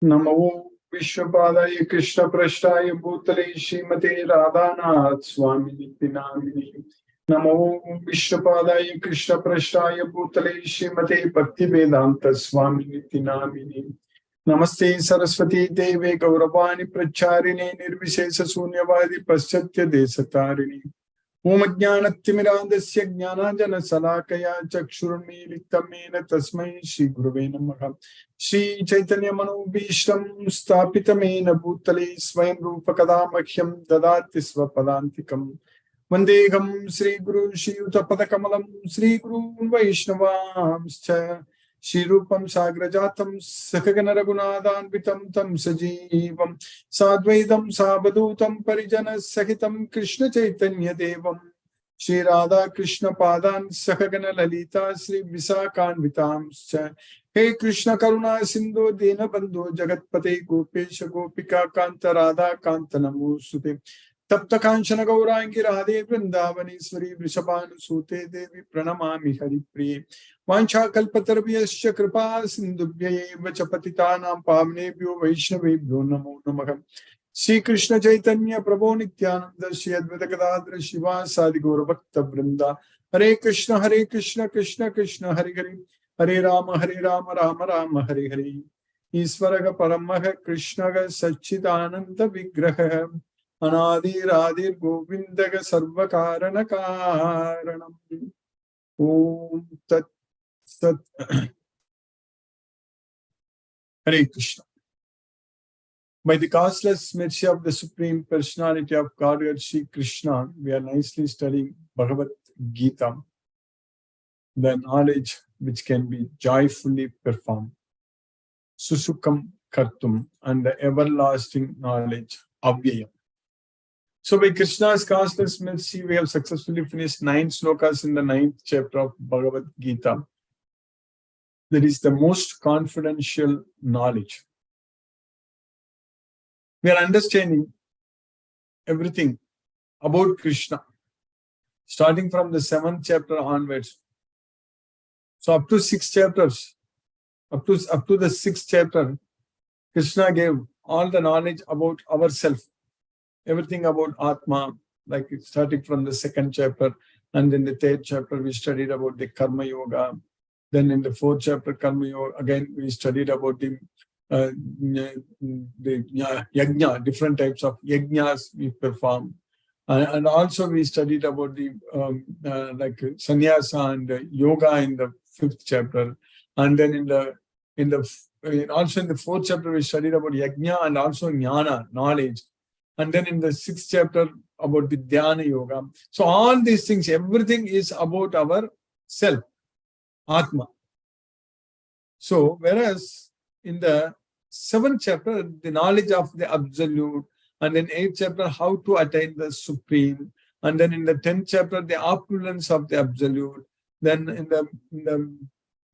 नमो विश्वपादाय कृष्ण पृष्ठाय भूतले श्रीमते राधानाथ स्वामी नित्य नामिने। नमो विश्वपादाय कृष्ण पृष्ठाय भूतले श्रीमते भक्ति वेदांत स्वामी नित्य नामिने। नमस्ते सरस्वती देवे गौरवाणी प्रचारिणे निर्विशेष शून्यवादी पाश्चात्य देशतारिणे। ओम ज्ञानतिमिरान्धस्य ज्ञानाञ्जनशलाकया चक्षुरुन्मीलितं येन तस्मै श्रीगुरवे नमः। श्रीचैतन्यमनोभीष्टं स्थापितं येन भूतले स्वयं रूपकदा मह्यं ददाति स्वपदान्तिकम्। वन्देऽहं श्रीगुरु श्रीयुतपदकमलं श्रीगुरून् वैष्णवांश्च। श्रीरूपं साग्रजातं सखगण रघुनाथान्वितं तं सजीवं साद्वैतं सावधूतं परिजनसहितं कृष्ण चैतन्य देवं श्री राधा कृष्ण पादान् सखगण ललिता श्री विशाखान्वितांश्च। हे कृष्ण करुणा सिंधु दीनबंधु जगत्पते गोपेश गोपिका कांत राधा कांत नमोस्तुते। तप्त कांचन गौरांगी राधे वृंदावनेश्वरी वृषभानुसूते देवी प्रणमामि हरिप्रिये। वाञ्छाकल्पतरुभ्यश्च कृपा सिन्धुभ्यैव च पतितानां पावनेभ्यो वैष्णवेभ्यो नमो नमः। श्री कृष्ण चैतन्य प्रभो नित्यानंद श्री अद्वैत गदाधर शिवासादि गौरभक्तवृंदा। हरे कृष्ण कृष्ण कृष्ण हरे हरे, हरे राम राम राम हरे हरे। ईश्वर परमः कृष्ण सच्चिदानंद विग्रह अनादिरादिर गोविंद सर्व कारण कारणम्। ओम तत् सत। Hare Krishna. By the causeless mercy of the Supreme Personality of Godhead, Sri Krishna, we are nicely studying Bhagavad Gita, the knowledge which can be joyfully performed, Susukam Kartum, and the everlasting knowledge, Avyayam. So by Krishna's causeless mercy, we have successfully finished 9 slokas in the 9th chapter of Bhagavad Gita. That is the most confidential knowledge. We are understanding everything about Krishna, starting from the 7th chapter onwards. So up to 6 chapters, up to the 6th chapter, Krishna gave all the knowledge about ourselves, everything about Atma, like starting from the 2nd chapter, and in the 3rd chapter we studied about the Karma Yoga. Then in the 4th chapter, Karma Yoga, again we studied about the yajna, different types of yajnas we perform. And also we studied about the like sannyasa and yoga in the 5th chapter. And then also in the 4th chapter, we studied about yajna and also jnana, knowledge. And then in the 6th chapter, about the dhyana yoga. So all these things, everything is about our self, Atma. So whereas in the 7th chapter, the knowledge of the absolute, and then 8th chapter, how to attain the supreme, and then in the 10th chapter, the opulence of the absolute, then in the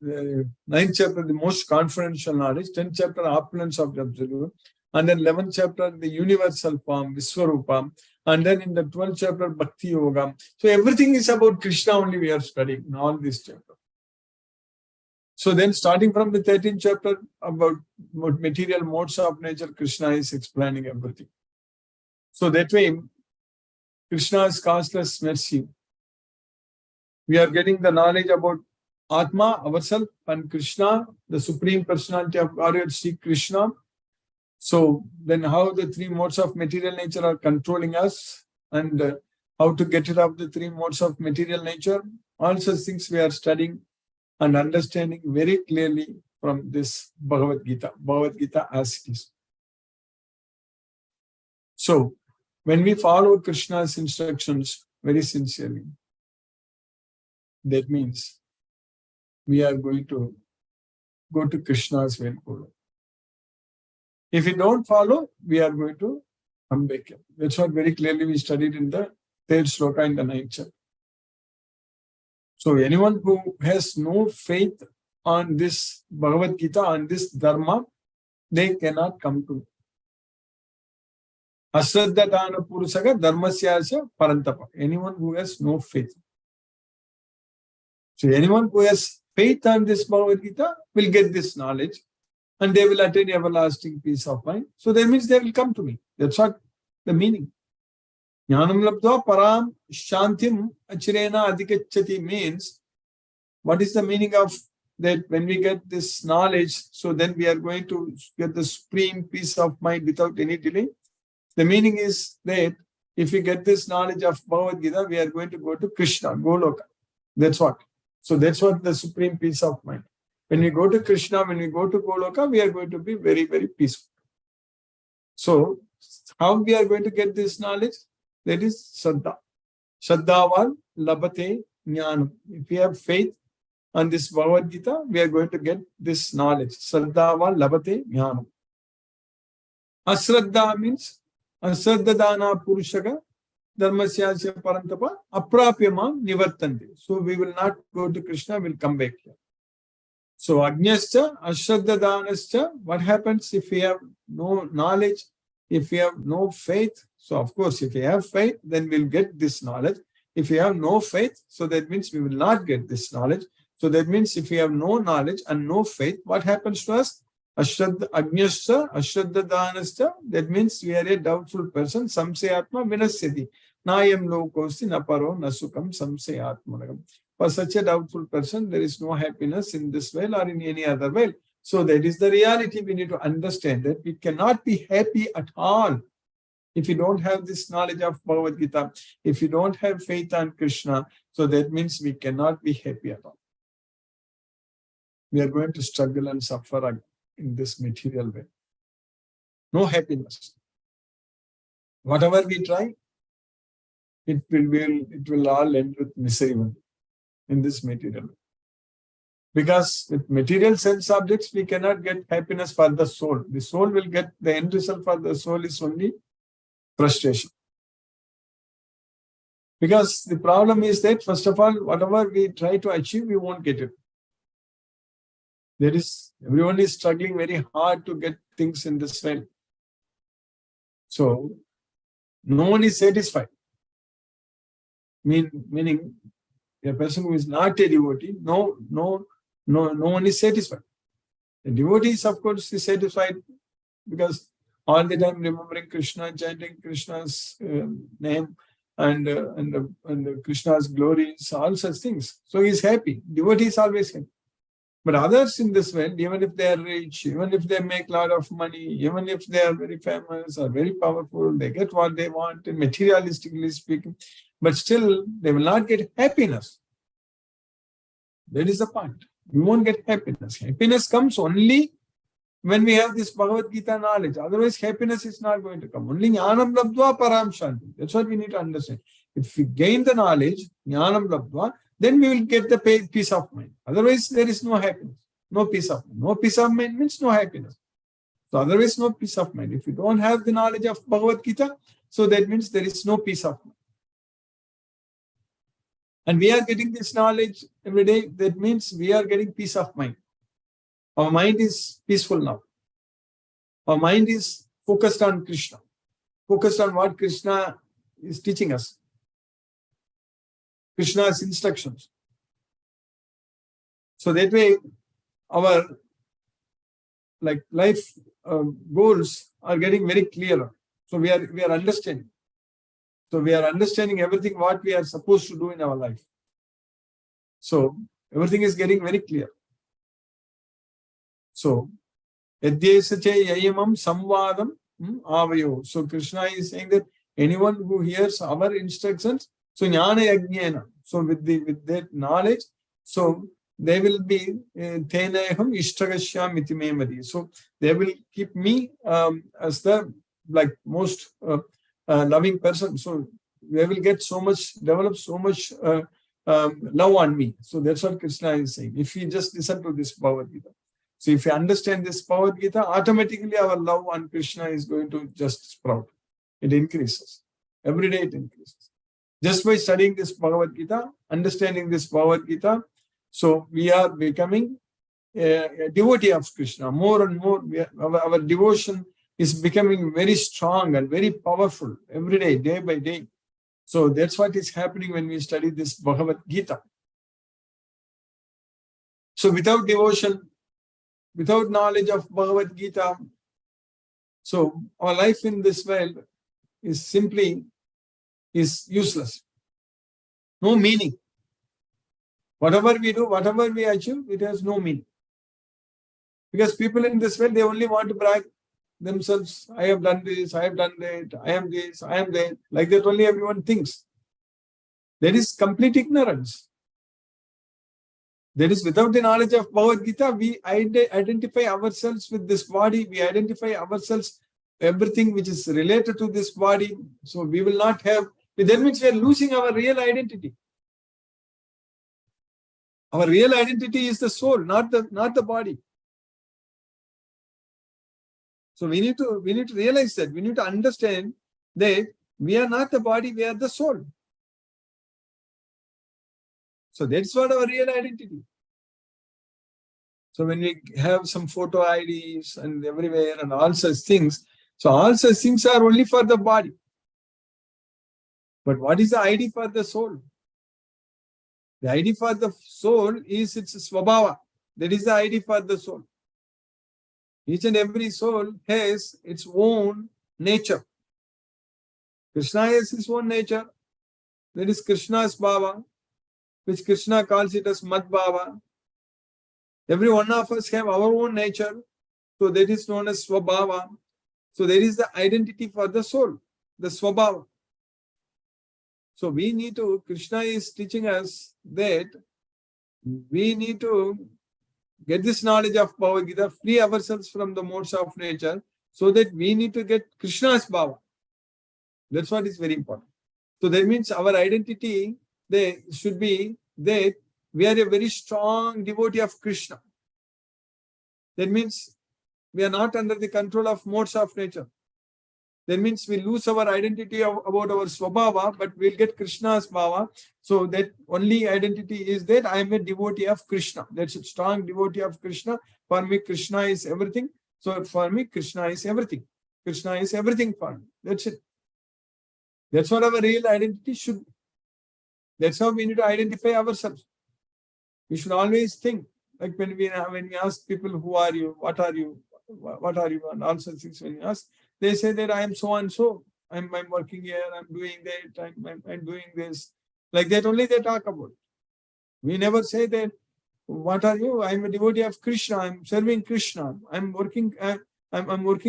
9th chapter, the most confidential knowledge, 10th chapter, opulence of the absolute, and then 11th chapter, the universal form, Viswarupa, and then in the 12th chapter, Bhakti Yoga. So everything is about Krishna only we are studying in all these chapters. So then starting from the 13th chapter about material modes of nature, Krishna is explaining everything. So that way, Krishna's causeless mercy, we are getting the knowledge about Atma, ourselves, and Krishna, the Supreme Personality of Godhead, Sri Krishna. So then how the 3 modes of material nature are controlling us, and how to get rid of the 3 modes of material nature. All such things we are studying and understanding very clearly from this Bhagavad Gita as it is. So, when we follow Krishna's instructions very sincerely, that means we are going to go to Krishna's will. If we don't follow, we are going to come back. That's what very clearly we studied in the 3rd sloka in the 9th chapter. So anyone who has no faith on this Bhagavad Gita, on this Dharma, they cannot come to. Asraddhatana Purusaga Dharmasyasya Parantapa. Anyone who has no faith. So anyone who has faith on this Bhagavad Gita will get this knowledge. and they will attain everlasting peace of mind. So that means they will come to me. That's what the meaning. Jnanam labdva param shantim achirena adhikachati means, what is the meaning of that? When we get this knowledge, so then we are going to get the supreme peace of mind without any delay. The meaning is that if we get this knowledge of Bhagavad Gita, we are going to go to Krishna, Goloka. That's what. So that's what the supreme peace of mind. When we go to Krishna, when we go to Goloka, we are going to be very, very peaceful. So how we are going to get this knowledge? That is Shraddha. Shraddhavan labate jnanam. If we have faith on this Bhagavad Gita, we are going to get this knowledge. Shraddhavan labate jnanam. Ashraddha means Ashraddhadana Purushaka Dharmasyasya Parantapa Aprapyama Nivartante. So we will not go to Krishna, we'll come back here. So Agnyascha, Ashraddhadanascha, what happens if we have no knowledge, if we have no faith? So of course, if we have faith, then we'll get this knowledge. If we have no faith, so that means we will not get this knowledge. So that means if we have no knowledge and no faith, what happens to us? Agnyascha, Ashraddhadanascha, that means we are a doubtful person. Samsayatma vinasyati. Nayam lokosti naparo nasukam samsayatmanagam. For such a doubtful person, there is no happiness in this world or in any other world. So that is the reality. We need to understand that we cannot be happy at all if you don't have this knowledge of Bhagavad Gita, if you don't have faith on Krishna. So that means we cannot be happy at all. We are going to struggle and suffer in this material way. No happiness. Whatever we try, it will all end with misery in this material way. Because with material sense objects, we cannot get happiness for the soul. The soul will get, the end result for the soul is only frustration. Because the problem is that, first of all, whatever we try to achieve, we won't get it. Everyone is struggling very hard to get things in this world. So, no one is satisfied. Meaning, a person who is not a devotee, no one is satisfied. The devotees, of course, is satisfied because all the time remembering Krishna, chanting Krishna's name and Krishna's glories, all such things. So he is happy. Devotee is always happy. But others in this world, even if they are rich, even if they make a lot of money, even if they are very famous or very powerful, they get what they want, materialistically speaking, but still they will not get happiness. That is the point. We won't get happiness. Happiness comes only when we have this Bhagavad Gita knowledge. Otherwise, happiness is not going to come. Only jnanam labdva param shanti. That's what we need to understand. If we gain the knowledge, jnanam labdva, then we will get the peace of mind. Otherwise, there is no happiness, no peace of mind. No peace of mind means no happiness. So otherwise, no peace of mind. If you don't have the knowledge of Bhagavad Gita, so that means there is no peace of mind. And we are getting this knowledge every day. That means we are getting peace of mind. Our mind is peaceful now. Our mind is focused on Krishna, focused on what Krishna is teaching us. Krishna's instructions. So that way, our life goals are getting very clearer. So we are understanding. So we are understanding everything what we are supposed to do in our life. So everything is getting very clear. So Yadyesache yayamam samvadam avayo. So Krishna is saying that anyone who hears our instructions, so jnana yajnena. So with that knowledge, so they will be tenaham ishtagashyam iti memadi. So they will keep me as the most loving person. So they will get develop so much love on me. So that's what Krishna is saying. If we just listen to this Bhagavad Gita. So if you understand this Bhagavad Gita, automatically our love on Krishna is going to just sprout. It increases. Every day it increases. Just by studying this Bhagavad Gita, understanding this Bhagavad Gita, so we are becoming a devotee of Krishna. More and more, our devotion is becoming very strong and very powerful every day, day by day. So that's what is happening when we study this Bhagavad Gita. So without devotion, without knowledge of Bhagavad Gita, so our life in this world is useless. No meaning. Whatever we do, whatever we achieve, it has no meaning. Because people in this world, they only want to brag themselves. I have done this, I have done that, I am this, I am that. Like that only everyone thinks. That is complete ignorance. That is without the knowledge of Bhagavad Gita, we identify ourselves with this body. We identify ourselves, everything which is related to this body. So we will not have, that means we are losing our real identity. Our real identity is the soul, not the body. So we need to realize that. We need to understand that we are not the body, we are the soul. So that's what our real identity. So when we have some photo IDs and everywhere and all such things, so all such things are only for the body. But what is the ID for the soul? The ID for the soul is its svabhava. That is the ID for the soul. Each and every soul has its own nature. Krishna has his own nature. That is Krishna's bhava, which Krishna calls it as Mad Bhava. Every one of us have our own nature. So that is known as Swabhava. So there is the identity for the soul, the Swabhava. So we need to, Krishna is teaching us that we need to get this knowledge of Bhagavad Gita, free ourselves from the modes of nature, so that we need to get Krishna's Bhava. That's what is very important. So that means our identity there should be that we are a very strong devotee of Krishna. That means we are not under the control of modes of nature. That means we lose our identity about our Swabhava, but we'll get Krishna's Bhava. So that only identity is that I am a devotee of Krishna. That's a strong devotee of Krishna. For me, Krishna is everything. So for me, Krishna is everything. Krishna is everything for me. That's it. That's what our real identity should be. That's how we need to identify ourselves. We should always think, like when we ask people, who are you, what are you, and all such things, when you ask, they say that I am so and so. I'm working here, I'm doing that, I'm doing this. Like that only they talk about. We never say that, what are you? I'm a devotee of Krishna, I'm serving Krishna, I'm working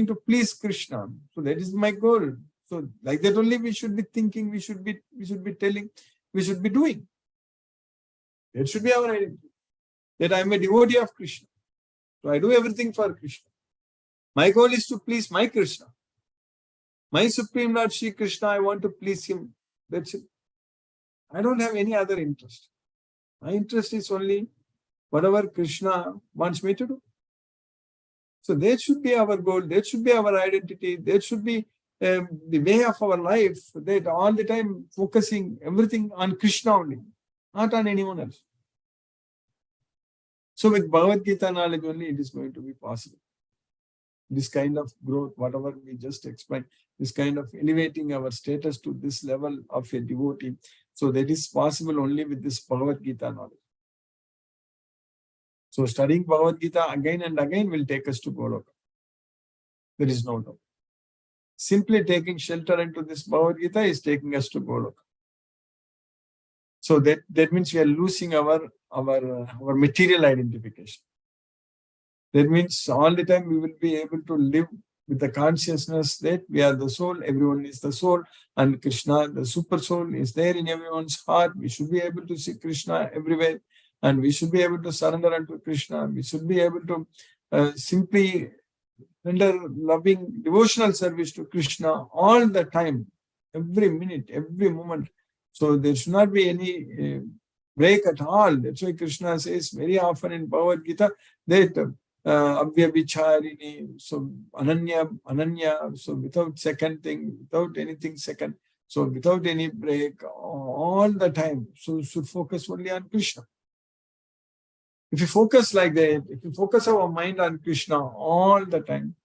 to please Krishna. So that is my goal. So like that only we should be thinking, we should be telling, we should be doing. That should be our identity. That I'm a devotee of Krishna. So I do everything for Krishna. My goal is to please my Krishna. My Supreme Lord Shri Krishna, I want to please him. That's it. I don't have any other interest. My interest is only whatever Krishna wants me to do. So that should be our goal. That should be our identity. That should be the way of our life. That all the time focusing everything on Krishna only, not on anyone else. So with Bhagavad Gita knowledge only, it is going to be possible. This kind of growth, whatever we just explained, this kind of elevating our status to this level of a devotee. So that is possible only with this Bhagavad Gita knowledge. So studying Bhagavad Gita again and again will take us to Goloka. There is no doubt. Simply taking shelter into this Bhagavad Gita is taking us to Goloka. So that means we are losing our material identification. That means all the time we will be able to live with the consciousness that we are the soul, everyone is the soul, and Krishna, the super soul, is there in everyone's heart. We should be able to see Krishna everywhere, and we should be able to surrender unto Krishna. We should be able to simply render loving devotional service to Krishna all the time, every minute, every moment. So there should not be any break at all. That's why Krishna says very often in Bhagavad Gita that Abhyavicharini, so Ananya, so without second thing, without anything second, so without any break, all the time. So should focus only on Krishna. If you focus like that, if you focus our mind on Krishna all the time,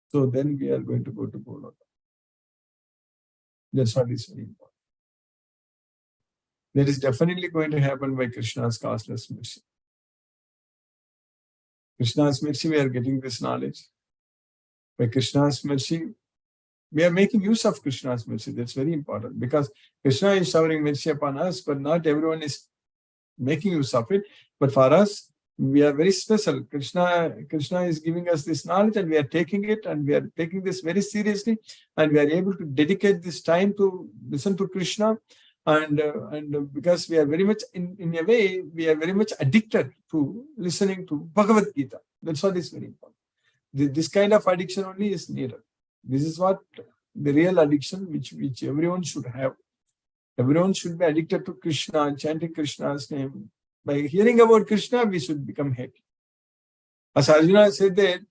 so then we are going to go to Goloka. That's what is very important. That is definitely going to happen by Krishna's causeless mercy. Krishna's mercy, we are getting this knowledge. By Krishna's mercy, we are making use of Krishna's mercy. That's very important, because Krishna is showering mercy upon us, but not everyone is making use of it. But for us, we are very special. Krishna is giving us this knowledge, and we are taking it, and we are taking this very seriously, and we are able to dedicate this time to listen to Krishna. And because we are very much, in a way, we are very much addicted to listening to Bhagavad Gita. That's what is very important. This kind of addiction only is needed. This is what the real addiction which everyone should have. Everyone should be addicted to Krishna, chanting Krishna's name. By hearing about Krishna, we should become happy. As Arjuna said that,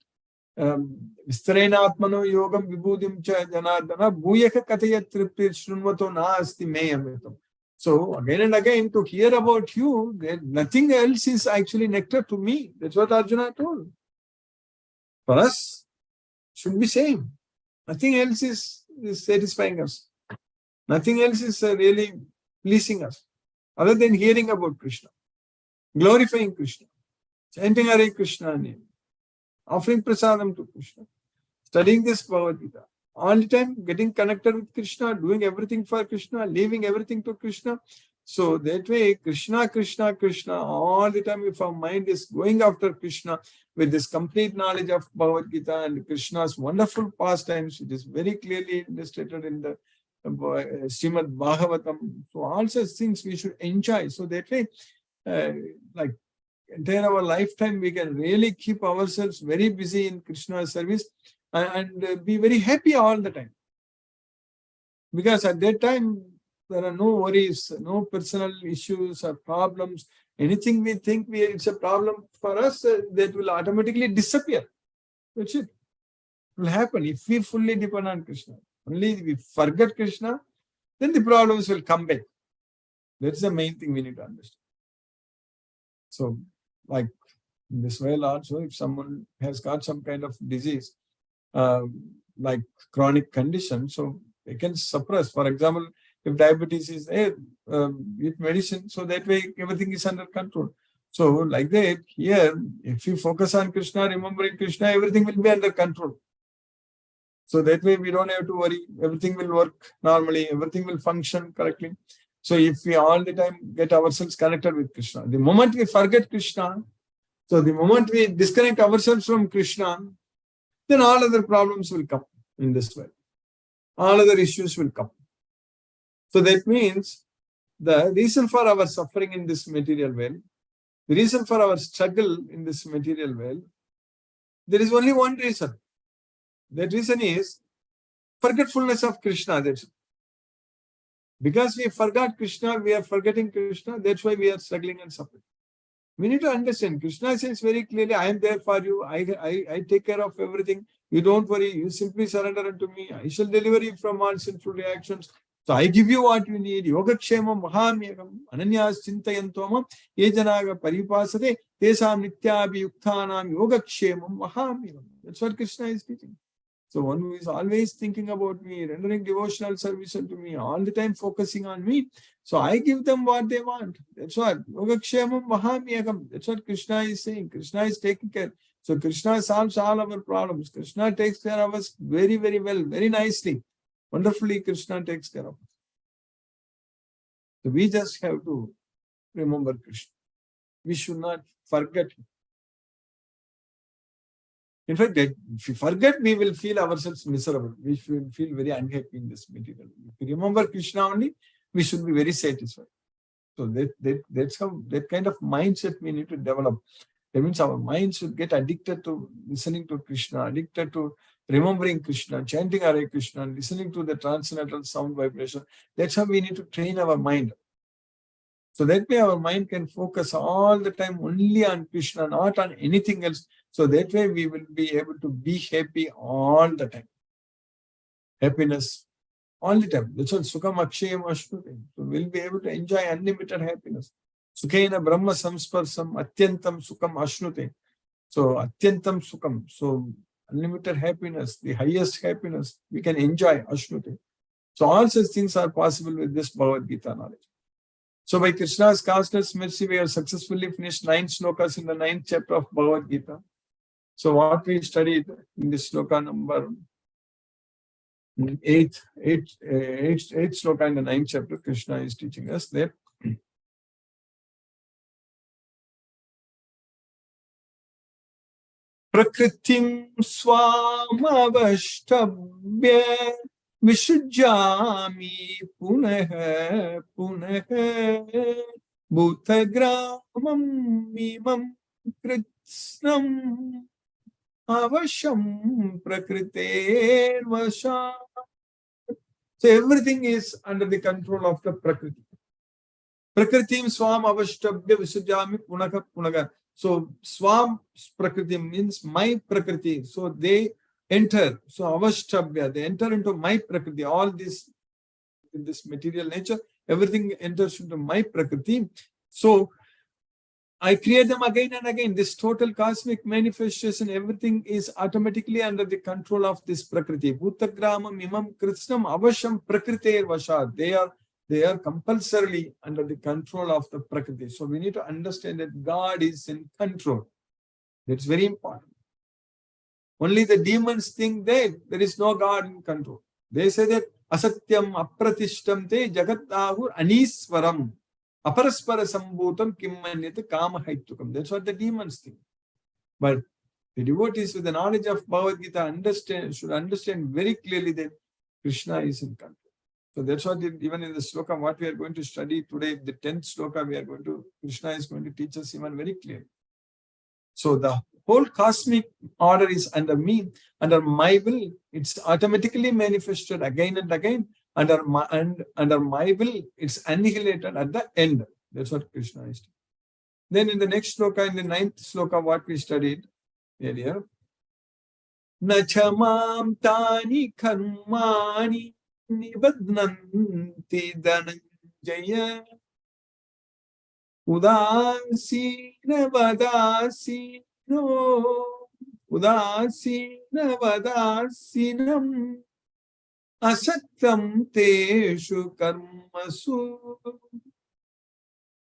Vistarena Atmano Yogam Vibhudim Cha Janardana Bhuyaka Katayat Triptir Shrunvato Na Asti Meyamitam. So again and again, to hear about you, nothing else is actually nectar to me. That's what Arjuna told. For us, should be same. Nothing else is satisfying us. Nothing else is really pleasing us, other than hearing about Krishna, glorifying Krishna, chanting Hare Krishna name, offering prasadam to Krishna, studying this Bhagavad Gita, all the time getting connected with Krishna, doing everything for Krishna, leaving everything to Krishna. So that way, Krishna, Krishna, Krishna, all the time, if our mind is going after Krishna with this complete knowledge of Bhagavad Gita and Krishna's wonderful pastimes, it is very clearly illustrated in the Srimad Bhagavatam. So all such things we should enjoy. So that way, like entire our lifetime, we can really keep ourselves very busy in Krishna's service and be very happy all the time. Because at that time, there are no worries, no personal issues or problems. Anything we think it's a problem for us, that will automatically disappear. That's it. It will happen if we fully depend on Krishna. Only if we forget Krishna, then the problems will come back. That's the main thing we need to understand. So, like in this way also, if someone has got some kind of disease, like chronic condition, so they can suppress. For example, if diabetes is there, with medicine, so that way everything is under control. So like that, here, if you focus on Krishna, remembering Krishna, everything will be under control. So that way we don't have to worry. Everything will work normally. Everything will function correctly. So if we all the time get ourselves connected with Krishna, the moment we forget Krishna, so the moment we disconnect ourselves from Krishna, then all other problems will come in this way. All other issues will come. So that means the reason for our suffering in this material world, the reason for our struggle in this material world, there is only one reason. That reason is forgetfulness of Krishna. That's it. Because we forgot Krishna, we are forgetting Krishna, that's why we are struggling and suffering. We need to understand. Krishna says very clearly, I am there for you. I take care of everything. You don't worry. You simply surrender unto me. I shall deliver you from all sinful reactions. So I give you what you need. Yogakshemam mahamyagam ananyas chintayantomam yejanaga paripasate tesam nityabhiyukthanam yogakshemam mahamyagam. That's what Krishna is teaching. So one who is always thinking about me, rendering devotional service unto me, all the time focusing on me. So I give them what they want. That's what Yogakshemam mahamyagam. That's what Krishna is saying. Krishna is taking care. So Krishna solves all our problems. Krishna takes care of us very, very well, very nicely. Wonderfully, Krishna takes care of us. So we just have to remember Krishna. We should not forget him. In fact, if we forget, we will feel ourselves miserable. We will feel very unhappy in this material. If we remember Krishna only, we should be very satisfied. So that's how, that kind of mindset we need to develop. That means our mind should get addicted to listening to Krishna, addicted to remembering Krishna, chanting Hare Krishna, listening to the transcendental sound vibration. That's how we need to train our mind. So that way our mind can focus all the time only on Krishna, not on anything else. So that way we will be able to be happy all the time. Happiness all the time. That's what Sukham Akshayam Ashnute. So we'll be able to enjoy unlimited happiness. Sukhena Brahma Samsparsam Atyantam Sukham Ashnute. So Atyantam Sukham. So unlimited happiness, the highest happiness we can enjoy Ashnute. So all such things are possible with this Bhagavad Gita knowledge. So by Krishna's causeless mercy, we have successfully finished 9 slokas in the 9th chapter of Bhagavad Gita. So what we studied in this sloka number 8 sloka in the 9th chapter, Krishna is teaching us that Prakritim swamavashtabhya Vishujami punaha punaha Bhutagramam mimam kritsnam avasham prakriter vasha. So everything is under the control of the Prakriti. Prakritim swam avashtabhya visujami punaha punaha. So swam Prakriti means my Prakriti. So they enter. So avashtabhya, they enter into my Prakriti. All this in this material nature, everything enters into my Prakriti. So I create them again and again. This total cosmic manifestation, everything is automatically under the control of this Prakriti. Bhutagramam imam krishnam avasham prakriter vasha. They are compulsorily under the control of the Prakriti. So we need to understand that God is in control. That's very important. Only the demons think that there is no God in control. They say that asatyam apratishtam te jagatahur aniswaram. Aparaspara sambhutam kimmanyate kama haitukam. That's what the demons think. But the devotees with the knowledge of Bhagavad Gita should understand very clearly that Krishna is in control. So that's what even in the sloka, what we are going to study today, the 10th sloka, Krishna is going to teach us even very clearly. So the whole cosmic order is under me, under my will. It's automatically manifested again and again. Under my will, it's annihilated at the end. That's what Krishna is doing. Then in the next sloka, in the 9th sloka, what we studied earlier, Nachamam tani karmani nibadnanti dhananjaya udasina vadasinam asaktam teshu karmasu.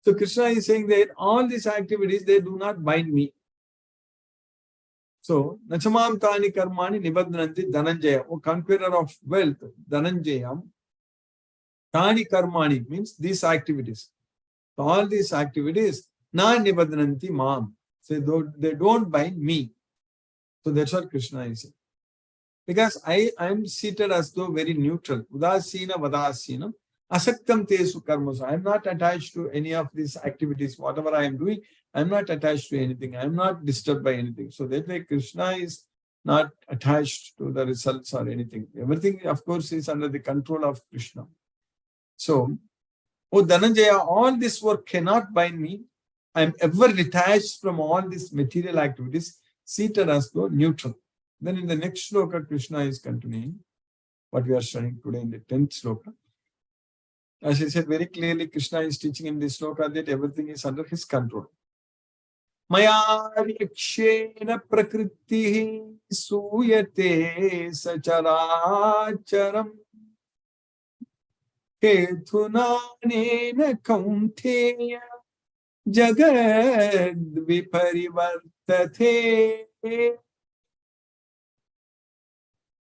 So Krishna is saying that all these activities, they do not bind me. So, Nachamam tani karmani nibadnanti dhananjaya, O conqueror of wealth, dhananjaya, tani karmani means these activities. So all these activities, na nibadnanti mam. So they don't bind me. So that's what Krishna is saying. Because I am seated as though very neutral. Udasina vadasina. Asaktam tesu karmasu. I am not attached to any of these activities. Whatever I am doing, I am not attached to anything. I am not disturbed by anything. So that way Krishna is not attached to the results or anything. Everything, of course, is under the control of Krishna. So, O Dhananjaya, all this work cannot bind me. I am ever detached from all these material activities, seated as though neutral. Then in the next sloka, Krishna is continuing what we are studying today in the 10th sloka. As I said very clearly, Krishna is teaching in this sloka that everything is under his control. Maya yakshena prakriti suyate sacharacharam Ketunanena kaunteya jagad viparivartate.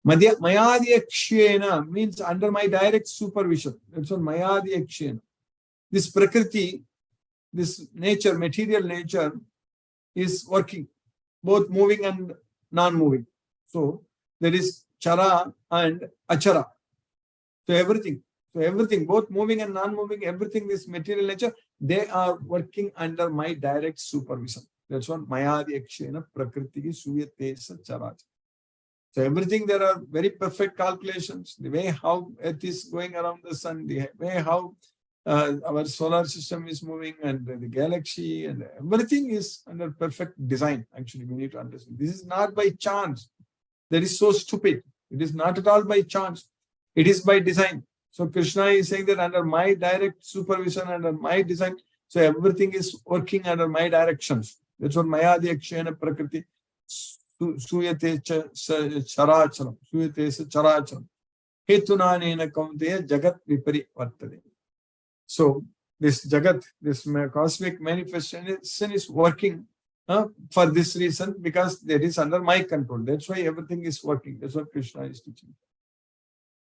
Mayadhyakshena means under my direct supervision. That's what Mayadhyakshena. This Prakriti, this nature, material nature is working, both moving and non-moving. So there is Chara and Achara. So everything, both moving and non-moving, everything, this material nature, they are working under my direct supervision. That's what Mayadhyakshena Prakriti Suyate Charaj. So everything, there are very perfect calculations. The way how Earth is going around the sun, the way how our solar system is moving, and the galaxy, and everything is under perfect design. Actually, we need to understand. This is not by chance. That is so stupid. It is not at all by chance. It is by design. So Krishna is saying that under my direct supervision, under my design, so everything is working under my directions. That's what Mayadhyakshena Prakriti Suyate Characharam. Suyate Characharam. Hetunanena kaunteya jagat vipari vartade. So this jagat, this cosmic manifestation is working for this reason, because that is under my control. That's why everything is working. That's what Krishna is teaching.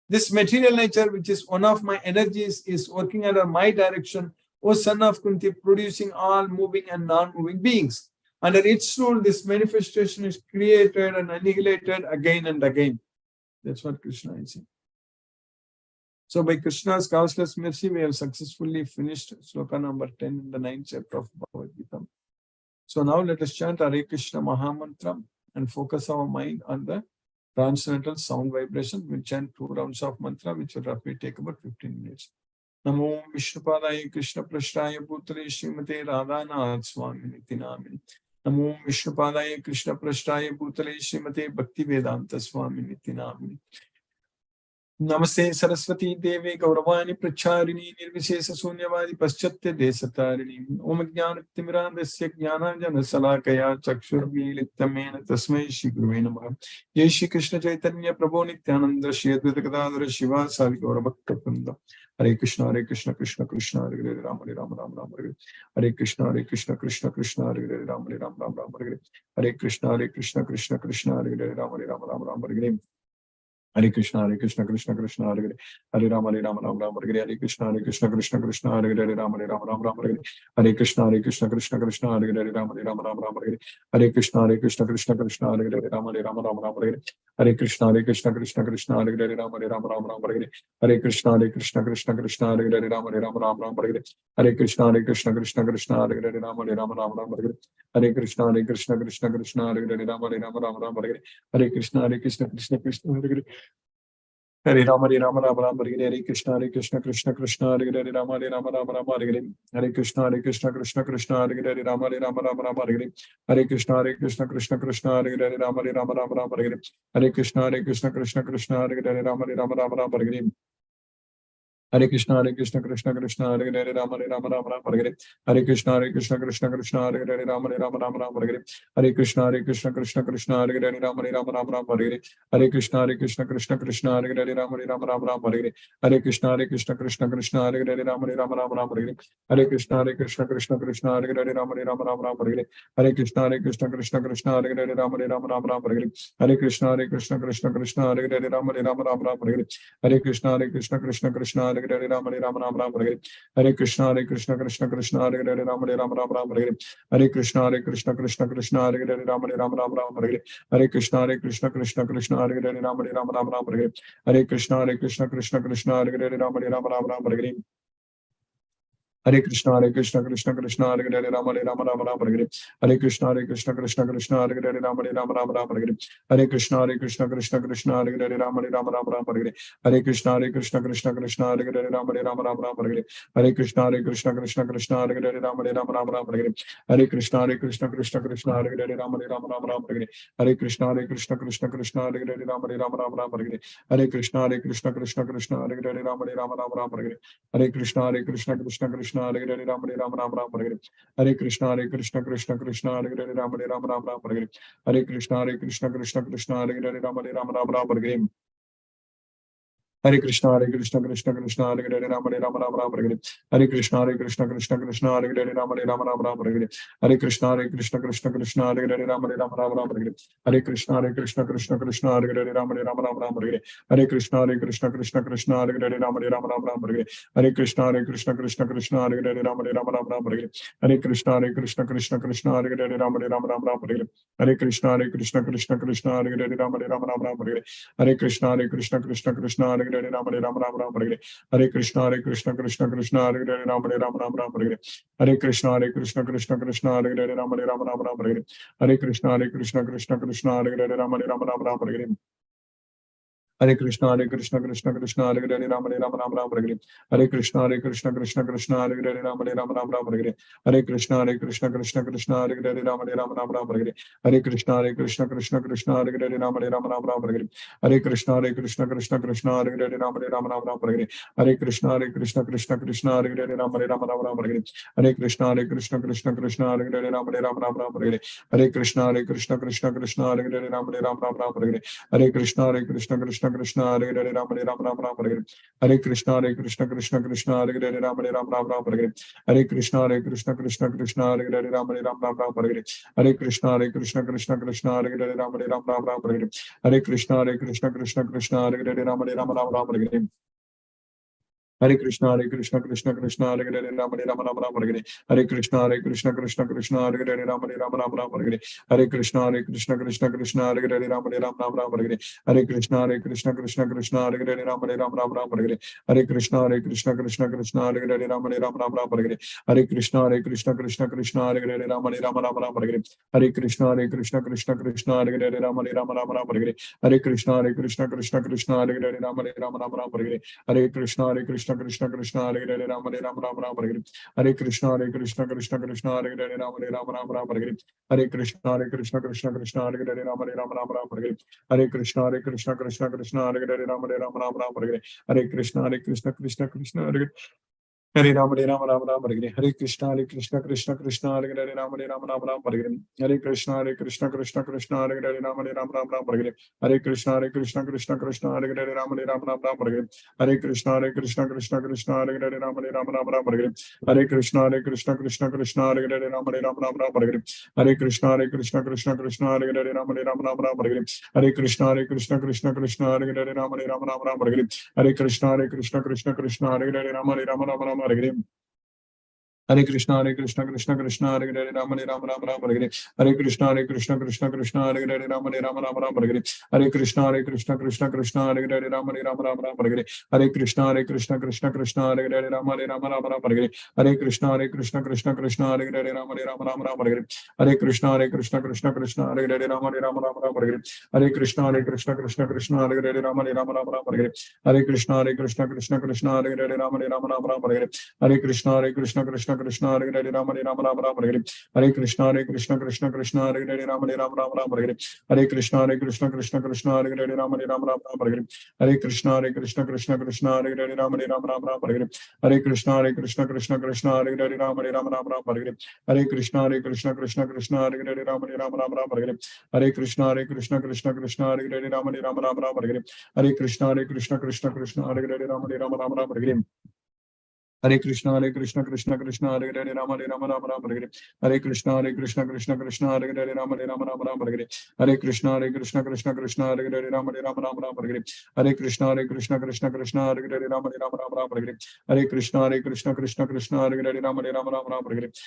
This material nature, which is one of my energies, is working under my direction, O son of Kunti, producing all moving and non-moving beings. Under its rule, this manifestation is created and annihilated again and again. That's what Krishna is saying. So by Krishna's causeless mercy, we have successfully finished sloka number 10 in the 9th chapter of Bhagavad Gita. So now let us chant Hare Krishna Mahamantra and focus our mind on the transcendental sound vibration. We'll chant 2 rounds of mantra, which will roughly take about 15 minutes. Namo Vishnupadaya Krishna Prashtaya Putre Srimate Radhanath Swami Niti Namini. Namo Vishnupadaya Krishna Prashtaya Putre Srimate Bhakti Vedanta Swami Niti Namini. Namaste Saraswati Devi Gauravani Pracharini Nirvishesa Sunyavadi Paschatya Desatarini Om Jnanatimirandasya Jnananjana Salakaya Chakshurmilitamena Tasmai Shri Guruve Namaha. Jai Shri Krishna Chaitanya Prabhu Nityananda Shri Advaita Gadadhara Shiva Savi Gaurabhakta Vrinda. Hare Krishna Krishna Krishna Hare Hare Rama Rama Rama Rama Hare Hare Krishna Krishna Krishna Hare Hare Rama Rama Rama Rama Hare Hare Krishna Krishna Krishna Hare Hare Rama Rama Rama Rama Hare Hare Krishna Krishna Krishna Hare Hare Hare Rama Rama Rama Hare Hare Krishna Krishna Krishna Hare Hare Rama Rama Rama Hare Hare Krishna Krishna Krishna Hare Hare Rama Rama Rama Hare Hare Krishna Krishna Krishna Hare Hare Rama Rama Rama Hare Hare Krishna Krishna Krishna Hare Hare Rama Rama Rama Hare Hare Krishna Krishna Krishna Hare Hare Rama Rama Rama Hare Hare Krishna Krishna Krishna Hare Hare Rama Rama Rama Hare Hare Krishna Krishna Krishna Hare Hare Rama Rama Hare Hare Krishna Krishna Hare Hare Hare Rama Rama Hare Krishna Krishna Krishna Hare Hare Rama Rama Hare Hare Krishna Krishna Krishna Hare Hare Rama Rama Hare Hare Krishna Krishna Krishna Hare Hare Rama Rama Hare Hare Krishna Krishna Krishna Hare Hare Rama Rama Hare Hare Krishna Krishna Krishna Hare Hare Rama Rama Hare Hare Krishna Krishna Krishna Hare Hare Rama Rama Hare Hare Krishna Krishna Krishna Hare Hare Rama Rama Hare Hare Krishna Krishna Krishna Hare Hare Rama Rama Hare Hare Krishna Krishna Krishna Hare Hare Rama Rama Hare Hare Krishna Krishna Krishna Hare Hare Rama Rama Hare Hare Krishna Krishna Krishna Hare Hare Rama Rama Hare Hare Krishna Krishna Krishna Hare Hare Rama Rama Hare Hare Krishna Krishna Krishna Hare Rama Rama Hare Hare Krishna Krishna Krishna Hare Hare Rama Rama Hare Hare Krishna Krishna Krishna Hare Hare Rama Rama Hare Hare Krishna Krishna Krishna Hare Hare Rama Rama Hare Hare Krishna Krishna Krishna Hare Hare Rama Rama Hare Hare Krishna Krishna Krishna Hare Hare Rama Rama Hare Hare Krishna Krishna Krishna Hare Hare Rama Rama Hare Hare Krishna Krishna Krishna Hare Hare Rama Rama Hare Hare Krishna Krishna Krishna Hare Hare Rama Rama Hare Hare Krishna Krishna Krishna Hare Hare Rama Rama Hare Hare Krishna Krishna Krishna Hare Hare Rama Rama Hare Hare Krishna Krishna Krishna Hare Hare Rama Rama Hare Hare Krishna Krishna Krishna Hare Hare Rama Rama Hare Hare Krishna Krishna Krishna Hare Hare Rama Rama Hare Hare Krishna Krishna Krishna Hare Hare Rama Rama Hare Hare Krishna Krishna Krishna Hare Hare Rama Rama Hare Hare Krishna Krishna Krishna Hare Hare Rama Rama Hare Hare Krishna Krishna Krishna Hare Hare Rama Rama Hare Hare Krishna Krishna Krishna Hare Hare Rama Rama Hare Hare Krishna Krishna Krishna Hare Hare Rama Rama Hare Hare Krishna Krishna Krishna Hare Hare Rama Rama Hare Hare Krishna Krishna Krishna Hare Hare Rama Rama Hare Hare Krishna Krishna Krishna Hare Hare Rama Rama Hare Hare Krishna Krishna Krishna Hare Hare Rama Rama Hare Hare Krishna Krishna Krishna Hare Hare Rama Rama Hare Hare Krishna Krishna Krishna Hare Hare Rama Rama Hare Hare Krishna Krishna Krishna Hare Hare Rama Rama Hare Hare Krishna Krishna Krishna Hare Hare Rama Rama Hare Hare Krishna Krishna Krishna Hare Hare Rama Rama Hare Hare Krishna Krishna Krishna Hare Hare Rama Rama Hare Hare Krishna Krishna Krishna Hare Hare Rama Rama Hare Hare Krishna Krishna Krishna Hare Hare Rama Rama Hare Hare Krishna Krishna Krishna Hare Hare Rama Rama Hare Hare Krishna Krishna Krishna Hare Hare Rama Rama Hare Hare Krishna Krishna Krishna Hare Hare Rama Rama Hare Hare Krishna Krishna Krishna Hare Hare Rama Rama Hare Hare Krishna Krishna Krishna Krishna Krishna Hare Hare Ram Hare Ram Ram Ram Hare Hare Hare Krishna Krishna Krishna Hare Hare Ram Hare Ram Ram Ram Hare Hare Hare Krishna Krishna Krishna Hare Hare Ram Hare Ram Ram Ram Hare Hare Hare Krishna Krishna Hare Hare Ram Hare Ram Ram Ram Hare Hare Hare Krishna Krishna Hare Hare Ram Hare Ram Ram Ram Hare Hare Hare Krishna Krishna Hare Hare Ram Hare Ram Ram Ram Hare Hare Hare Krishna Krishna Hare Hare Ram Hare Ram Ram Ram Hare Hare Hare Krishna Krishna Hare Hare Ram Hare Ram Ram Ram Hare Hare Hare Krishna Krishna Hare Hare Ram Hare Ram Ram Ram Hare Hare Hare Krishna Krishna Hare Hare Ram Hare Ram Ram Ram Hare Hare Hare Krishna Krishna Hare Hare Ram Hare Ram Ram Ram Hare Hare Hare Krishna Krishna Hare Hare Ram Hare Ram Ram Ram Hare Hare Hare Krishna Krishna Hare Hare Ram Hare Ram Ram Ram Hare Hare Hare Krishna Krishna Hare Hare Ram Hare Ram Ram Ram Hare Hare Hare Krishna Krishna Hare Hare Ram Hare Ram Ram Ram Hare Hare Hare Krishna Krishna Hare Hare Ram Hare Ram Ram Ram Hare Hare Hare Krishna Krishna Hare Hare Ram Hare Ram Ram Ram Hare Hare Hare Krishna Krishna Hare Hare Ram Ram Ram Hare Hare Hare Krishna Krishna Hare Hare Ram Ram Ram Hare Hare Hare Krishna Krishna Hare Hare Ram Ram Ram Hare Hare Hare Krishna Krishna Hare Hare Ram Ram Ram Hare Hare Hare Krishna Krishna Hare Hare Ram Ram Ram Hare Hare Hare Krishna Krishna Hare Hare Ram Ram Ram Hare Hare Hare Krishna Krishna Hare Hare Ram Ram Ram Hare Hare Hare Krishna Krishna Hare Hare Ram Ram Ram Hare Hare Hare Krishna Krishna Hare Hare Ram Ram Ram Hare Hare Hare Krishna Krishna Hare Hare Ram Hare Hare Hare Krishna Krishna Hare Hare Ram Hare Hare Hare Krishna Krishna Hare Hare Ram Hare Hare Hare Krishna Krishna Hare Hare Ram Hare Hare Hare Krishna Krishna Hare Hare Ram Hare Hare Hare Krishna Krishna Hare Hare Ram Hare Hare Hare Krishna Krishna Hare Hare Ram Hare Hare Hare Krishna Krishna Hare Hare Ram Hare Hare Hare Krishna Krishna Hare Hare Ram Hare Hare Hare Krishna Krishna Hare Hare Ram Hare Hare Hare Krishna Krishna Hare Hare Ram Hare Hare Hare Krishna Krishna Hare Hare Ram Hare Hare Hare Krishna Krishna Hare Hare Ram Hare Hare Hare Krishna Krishna Hare Hare Ram Hare Hare Hare Krishna Krishna Hare Hare Ram Hare Hare Hare Krishna Krishna Hare Hare Ram Hare Hare Hare Krishna Krishna Hare Hare Ram Hare Hare Hare Krishna Krishna Hare Hare Ram Hare Hare Hare Krishna Krishna Hare Hare Ram Hare Hare Hare Krishna Krishna Hare Hare Ram Hare Hare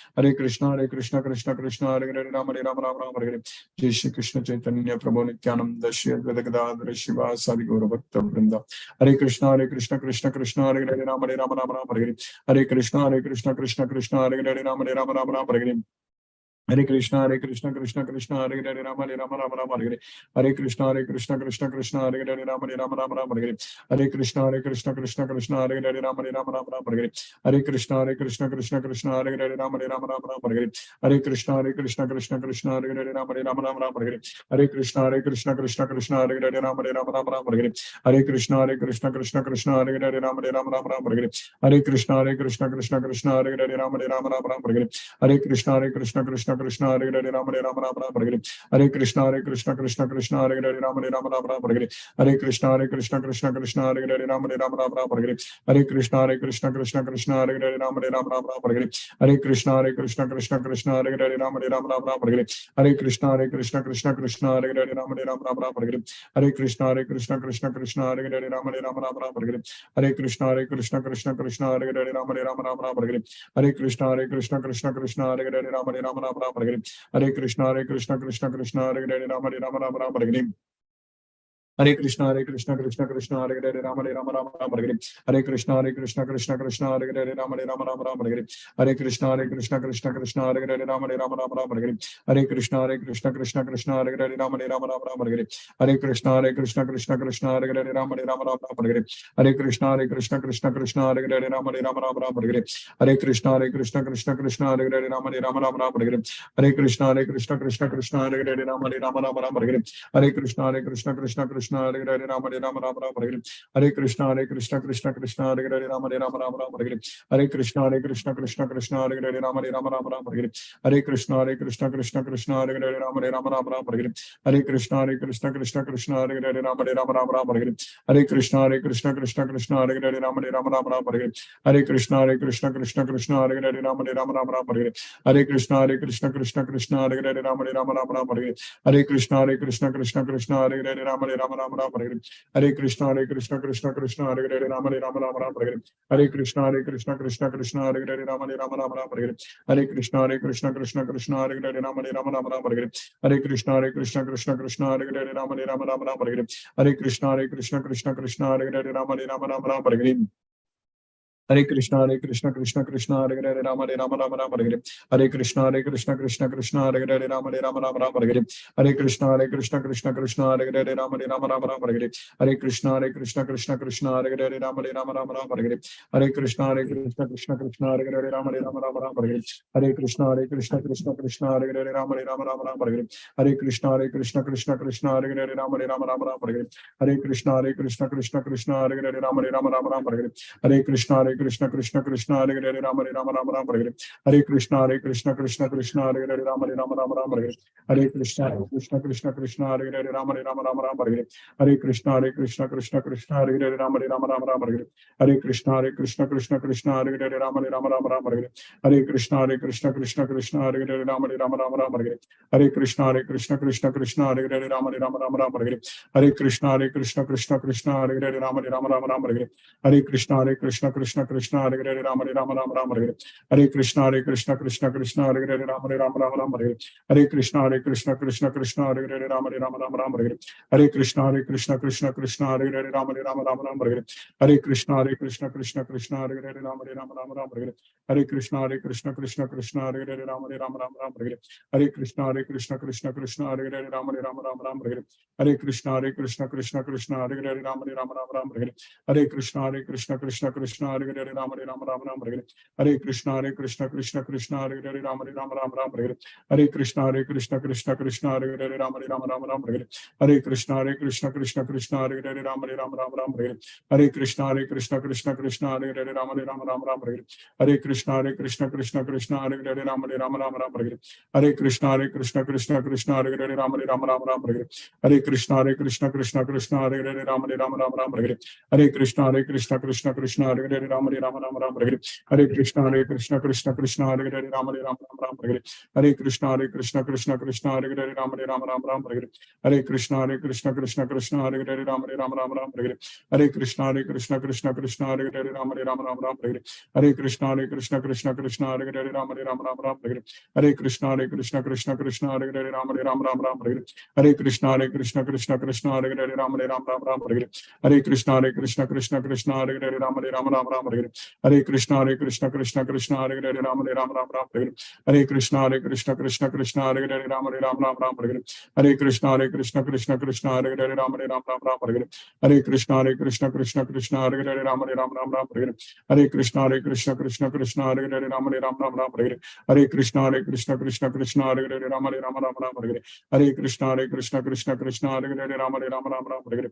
Hare Krishna Krishna Hare Hare Ram Hare Hare Hare Krishna Krishna Hare Hare Ram Hare Hare Jai Shri Krishna Chaitanya Prabhu Nityananda Shri Advaita Gadadhara Shiva Sadi Gaura Bhakta Vrinda Hare Krishna Krishna Hare Hare Ram Hare Hare Hare Krishna Krishna Hare Hare Ram Hare Hare Hare Krishna Krishna Hare Hare Ram Hare Hare Hare Krishna Krishna Hare Hare Ram Hare Hare Hare Krishna Krishna Hare Hare Ram Hare Hare Hare Krishna Krishna Hare Hare Ram Hare Hare Hare Krishna Krishna Hare Hare Ram Hare Hare Hare Krishna Krishna Hare Hare Ram Hare Hare Hare Krishna Krishna Hare Hare Ram Hare Hare Hare Krishna Krishna Hare Hare Ram Hare Hare Hare Krishna Krishna Hare Hare Ram Hare Hare Krishna Krishna Hare Hare Ram Hare Hare Krishna Krishna Hare Hare Ram Hare Hare Krishna Krishna Hare Hare Ram Hare Hare Krishna Krishna Hare Hare Ram Hare Hare Krishna Krishna Hare Hare Ram Hare Hare Krishna Krishna Hare Hare Ram Hare Hare Krishna Krishna Hare Hare Ram Hare Hare Krishna Krishna Hare Hare Ram Hare Hare Krishna Krishna Hare Hare Ram Hare Hare Krishna Krishna Hare Hare Ram Hare Hare Krishna Krishna Hare Hare Ram Hare Krishna Krishna Hare Hare Ram Hare Krishna Krishna Hare Hare Ram Hare Krishna Krishna Hare Hare Ram Hare Krishna Krishna Hare Hare Ram Hare Krishna Krishna Hare Hare Ram Hare Krishna Krishna Hare Hare Ram Hare Krishna Krishna Hare Hare Ram Hare Krishna Krishna Hare Hare Rama Rama Rama Rama Hare Hare Krishna Krishna Krishna Hare Hare Rama Rama Rama Rama Hare Hare Krishna Krishna Krishna Hare Hare Rama Rama Rama Rama Hare Hare Krishna Krishna Krishna Hare Hare Rama Rama Rama Rama Hare Hare Krishna Krishna Krishna Hare Hare Rama Rama Rama Rama Hare Hare Krishna Krishna Krishna Hare Hare Rama Rama Rama Rama Hare Hare Krishna Krishna Krishna Hare Hare Rama Rama Rama Rama Hare Hare Krishna Krishna Krishna Hare Hare Rama Rama Rama Rama Hare Hare Krishna Krishna Krishna Hare Hare Rama Rama Rama Rama Hare Hare Krishna Krishna Krishna Hare Hare Rama Rama Rama Rama Hare Hare Krishna Krishna Krishna Hare Hare Rama Rama Rama Rama Hare Hare Krishna Krishna Krishna Hare Hare Rama Rama Rama Rama Hare Hare Krishna Krishna Krishna Hare Hare Rama Rama Rama Rama Hare Hare Krishna Krishna Krishna Hare Hare Rama Rama Rama Rama Hare Hare Krishna Krishna Hare Hare Rama Rama Rama Rama Hare Hare Krishna Krishna Krishna Hare Hare Rama Rama Rama Rama Hare Hare Krishna Krishna Hare Hare Rama Rama Rama Rama Hare Hare Krishna Krishna Hare Hare Rama Rama Rama Rama Hare Hare Krishna Krishna Hare Hare Rama Rama Rama Rama Hare Hare Krishna Krishna Hare Hare Rama Rama Rama Rama Hare Hare Krishna Krishna Hare Hare Rama Rama Rama Rama Hare Hare Krishna Krishna Hare Hare Rama Rama Rama Rama Hare Hare Krishna Krishna Hare Hare Rama Rama Rama Rama Hare Hare Krishna Krishna Hare Hare Rama Rama Rama Rama Hare Hare Krishna Krishna Hare Hare Rama Rama Rama Rama Hare Hare Krishna Krishna Hare Hare Rama Rama Rama Rama Hare Hare Krishna Krishna Hare Hare Rama Rama Rama Rama Hare Hare Krishna Krishna Hare Hare Rama Rama Rama Rama Hare Hare Krishna Krishna Hare Hare Rama Rama Rama Rama Hare Hare Krishna Krishna Hare Hare Rama Rama Rama Rama Hare Hare Krishna Krishna Hare Hare Rama Rama Rama Rama Hare Hare Krishna Krishna Hare Hare Rama Rama Rama Rama Hare Hare Krishna Krishna Hare Hare Rama Rama Rama Rama Hare Hare Krishna Krishna Hare Hare Rama Rama Rama Rama Hare Hare Krishna Krishna Hare Hare Rama Rama Rama Rama Hare Hare Krishna Krishna Hare Hare Rama Rama Rama Rama Hare Hare Krishna Krishna Hare Hare Rama Rama Rama Rama Hare Hare Krishna Krishna Hare Hare Rama Rama Rama Rama Hare Hare Krishna Krishna Hare Hare Rama Rama Rama Rama Hare Hare Krishna Krishna Hare Hare Rama Rama Rama Rama Hare Hare Krishna Krishna Hare Hare Rama Rama Rama Rama Hare Hare Krishna Krishna Hare Hare Rama Rama Rama Rama Hare Hare Krishna Krishna Hare Hare Rama Rama Rama Rama Hare Hare Krishna Krishna Hare Hare Rama Rama Rama Rama Hare Hare Krishna Krishna Hare Hare Rama Rama Rama Rama Hare Hare Krishna Krishna Hare Hare Rama Rama Rama Rama Hare Hare Krishna Krishna Hare Hare Rama Rama Rama Rama Hare Hare Krishna Krishna Hare Hare Rama Rama Rama Rama Hare Hare Krishna Krishna Hare Hare Rama Rama Rama Rama Hare Hare Krishna Krishna Hare Hare Rama Rama Rama Rama Hare Hare Krishna Krishna Hare Hare Rama Rama Rama Rama Hare Hare Krishna Krishna Hare Hare Rama Rama Rama Rama Hare Hare Krishna Krishna Hare Hare Rama Rama Rama Rama Hare Hare Krishna Krishna Hare Hare Rama Rama Rama Rama Hare Hare Krishna Krishna Hare Hare Rama Rama Rama Rama Hare Hare Krishna Krishna Hare Hare Rama Rama Rama Rama Hare Hare Krishna Krishna Hare Hare Rama Rama Rama Rama Hare Hare Krishna Krishna Hare Hare Rama Rama Rama Rama Hare Hare Krishna Krishna Hare Hare Rama Rama Rama Rama Hare Hare Krishna Krishna Hare Hare Rama Rama Rama Rama Hare Hare Krishna Krishna Hare Hare Rama Rama Rama Rama Hare Hare Krishna Krishna Hare Hare Rama Rama Rama Rama Hare Hare Krishna Krishna Hare Hare Rama Rama Rama Rama Hare Hare Krishna Krishna Hare Hare Rama Rama Rama Rama Hare Hare Krishna Krishna Hare Hare Rama Rama Rama Rama Hare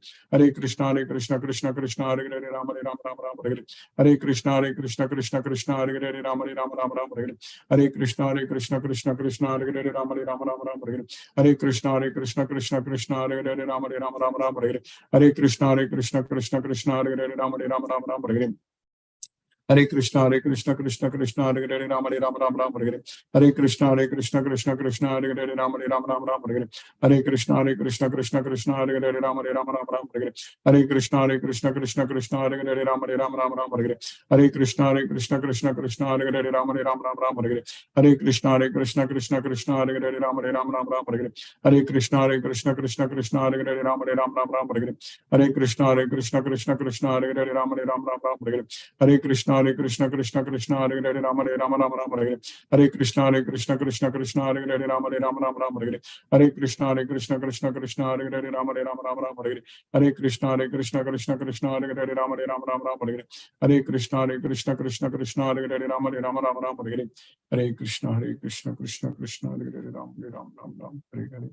Hare Krishna Krishna Hare Hare Rama Rama Rama Rama Hare Hare Krishna Krishna Hare Hare Rama Rama Rama Rama Hare Hare Krishna Krishna Hare Hare Rama Rama Rama Rama Hare Hare Krishna Krishna Hare Hare Rama Rama Rama Rama Hare Hare Krishna Krishna Hare Hare Rama Rama Rama Rama Hare Hare Krishna Krishna Hare Hare Rama Rama Rama Rama Hare Hare Krishna Krishna Hare Hare Rama Rama Rama Rama Hare Hare Krishna Krishna Hare Hare Rama Rama Rama Rama Hare Hare Krishna Krishna Hare Hare Rama Rama Rama Rama Hare Hare Krishna Krishna Hare Hare Rama Rama Rama Rama Hare Hare Krishna Krishna Hare Hare Rama Rama Rama Rama Hare Hare Krishna Krishna Hare Hare Rama Rama Rama Rama Hare Hare Krishna Krishna Hare Hare Rama Rama Rama Rama Hare Hare Krishna Krishna Hare Hare Rama Rama Rama Rama Hare Hare Krishna Krishna Hare Hare Rama Rama Rama Rama Hare Hare Krishna Krishna Hare Hare Rama Rama Rama Hare Hare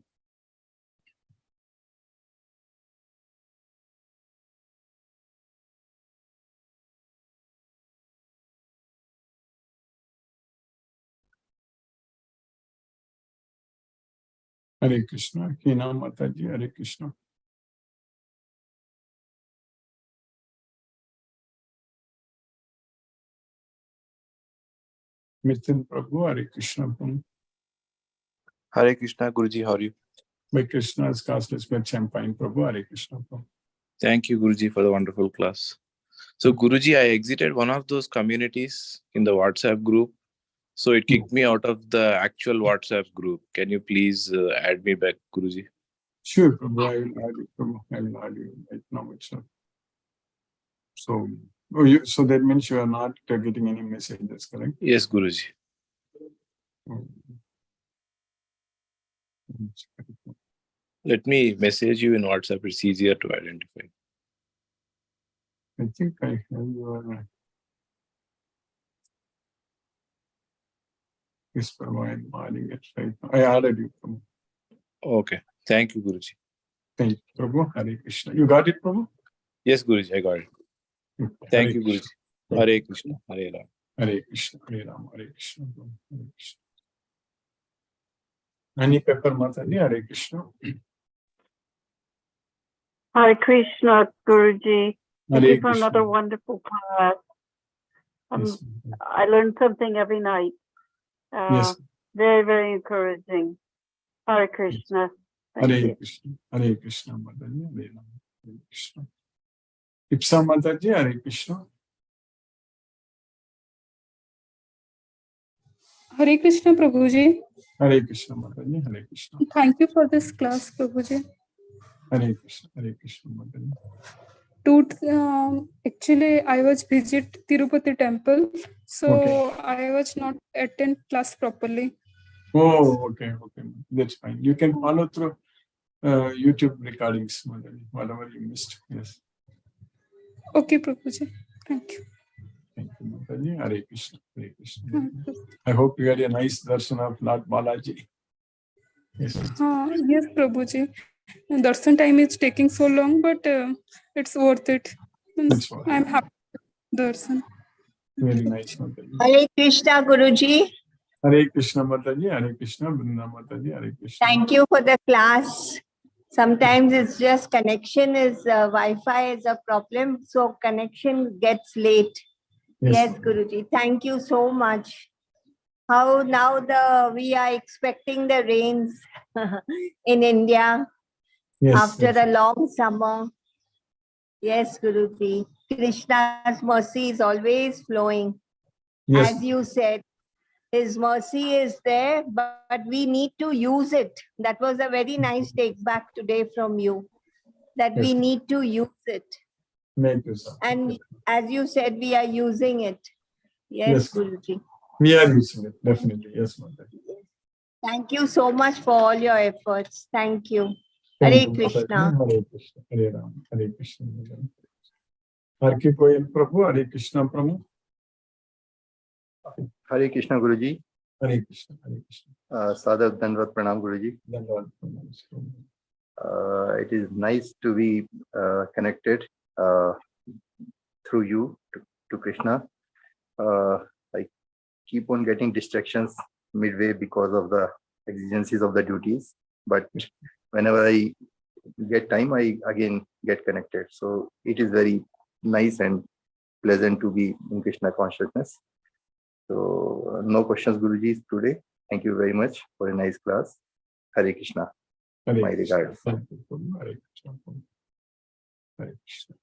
Hare Krishna. Hina Mataji, Hare Krishna. Mithun Prabhu, Hare Krishna. Prabhu. Hare Krishna, Guruji, how are you? By Krishna's castless bed champagne, Prabhu, Hare Krishna. Prabhu. Thank you, Guruji, for the wonderful class. So, Guruji, I exited one of those communities in the WhatsApp group. So, it kicked me out of the actual WhatsApp group. Can you please add me back, Guruji? Sure, Prabhu, I will add you, Prabhu. I will add you right now itself. So, so that means you are not getting any messages, correct? Yes, Guruji. Let me message you in WhatsApp. It's easier to identify. I think I have your. Yes, Prabhu, I am adding it right now. I added you, Prabhu. Okay. Thank you, Guruji. Thank you, Prabhu. Hare Krishna. You got it, Prabhu? Yes, Guruji, I got it. Thank you, Guruji. Hare Krishna. Hare Ram. Hare Krishna. Hare Ram. Hare Krishna. Hare Krishna. Any Pepper Mataji, Hare Krishna. Hare Krishna, Guruji. Thank Hare you for another wonderful class. Yes. I learn something every night. Yes. Very, very encouraging. Hare Krishna. Thank Hare you. Krishna. Hare Krishna Mataji. Hare Ram. Hare Krishna. Ipsa Mataji, Hare Krishna. Hare Krishna, Prabhuji. Hare Krishna Mataji. Hare Krishna. Thank you for this class, Prabhuji. Hare Krishna. Hare Krishna Mataji. Actually, I was visit Tirupati temple, so Okay. I was not attend class properly. Oh, okay, okay. That's fine. You can follow through YouTube recordings, Mataji, whatever you missed. Yes. Okay, Prabhuji. Thank you. Thank you, Mataji. Hare Krishna. Hare Krishna. Thank you. I hope you had a nice darshan of Lord Balaji. Yes. Yes, Prabhuji. Darshan time is taking so long, but it's worth it. It's worth it. I'm happy with darshan. Very nice, Mataji. Hare Krishna, Guruji. Hare Krishna Mataji. Hare Krishna Vrinda Mataji. Hare Krishna. Thank you for the class. Sometimes it's just connection is Wi-Fi is a problem, so connection gets late. Yes, Guruji. Thank you so much. How now we are expecting the rains in India after a long summer. Yes, Guruji. Krishna's mercy is always flowing. Yes. As you said, His mercy is there, but we need to use it. That was a very nice take back today from you, that we need to use it. And as you said, we are using it. Yes, Guruji. We are using it, definitely. Yes, Mataji. Thank you so much for all your efforts. Thank you. Thank Hare you, Krishna. Mataji. Hare Krishna. Hare Ram. Hare Krishna. Harki Koyal Prabhu. Hare Krishna Prabhu. Hare Krishna Guruji. Hare Krishna. Hare Krishna. Sadhav Dandavat Pranam Guruji. Dandavad Pranam. It is nice to be connected through you to Krishna. I keep on getting distractions midway because of the exigencies of the duties, but whenever I get time, I again get connected. So it is very nice and pleasant to be in Krishna consciousness. So no questions, Guruji, today. Thank you very much for a nice class. Hare Krishna. Hare My Krishna. regards. Thank you, Prabhu. Hare Krishna. Hare Krishna.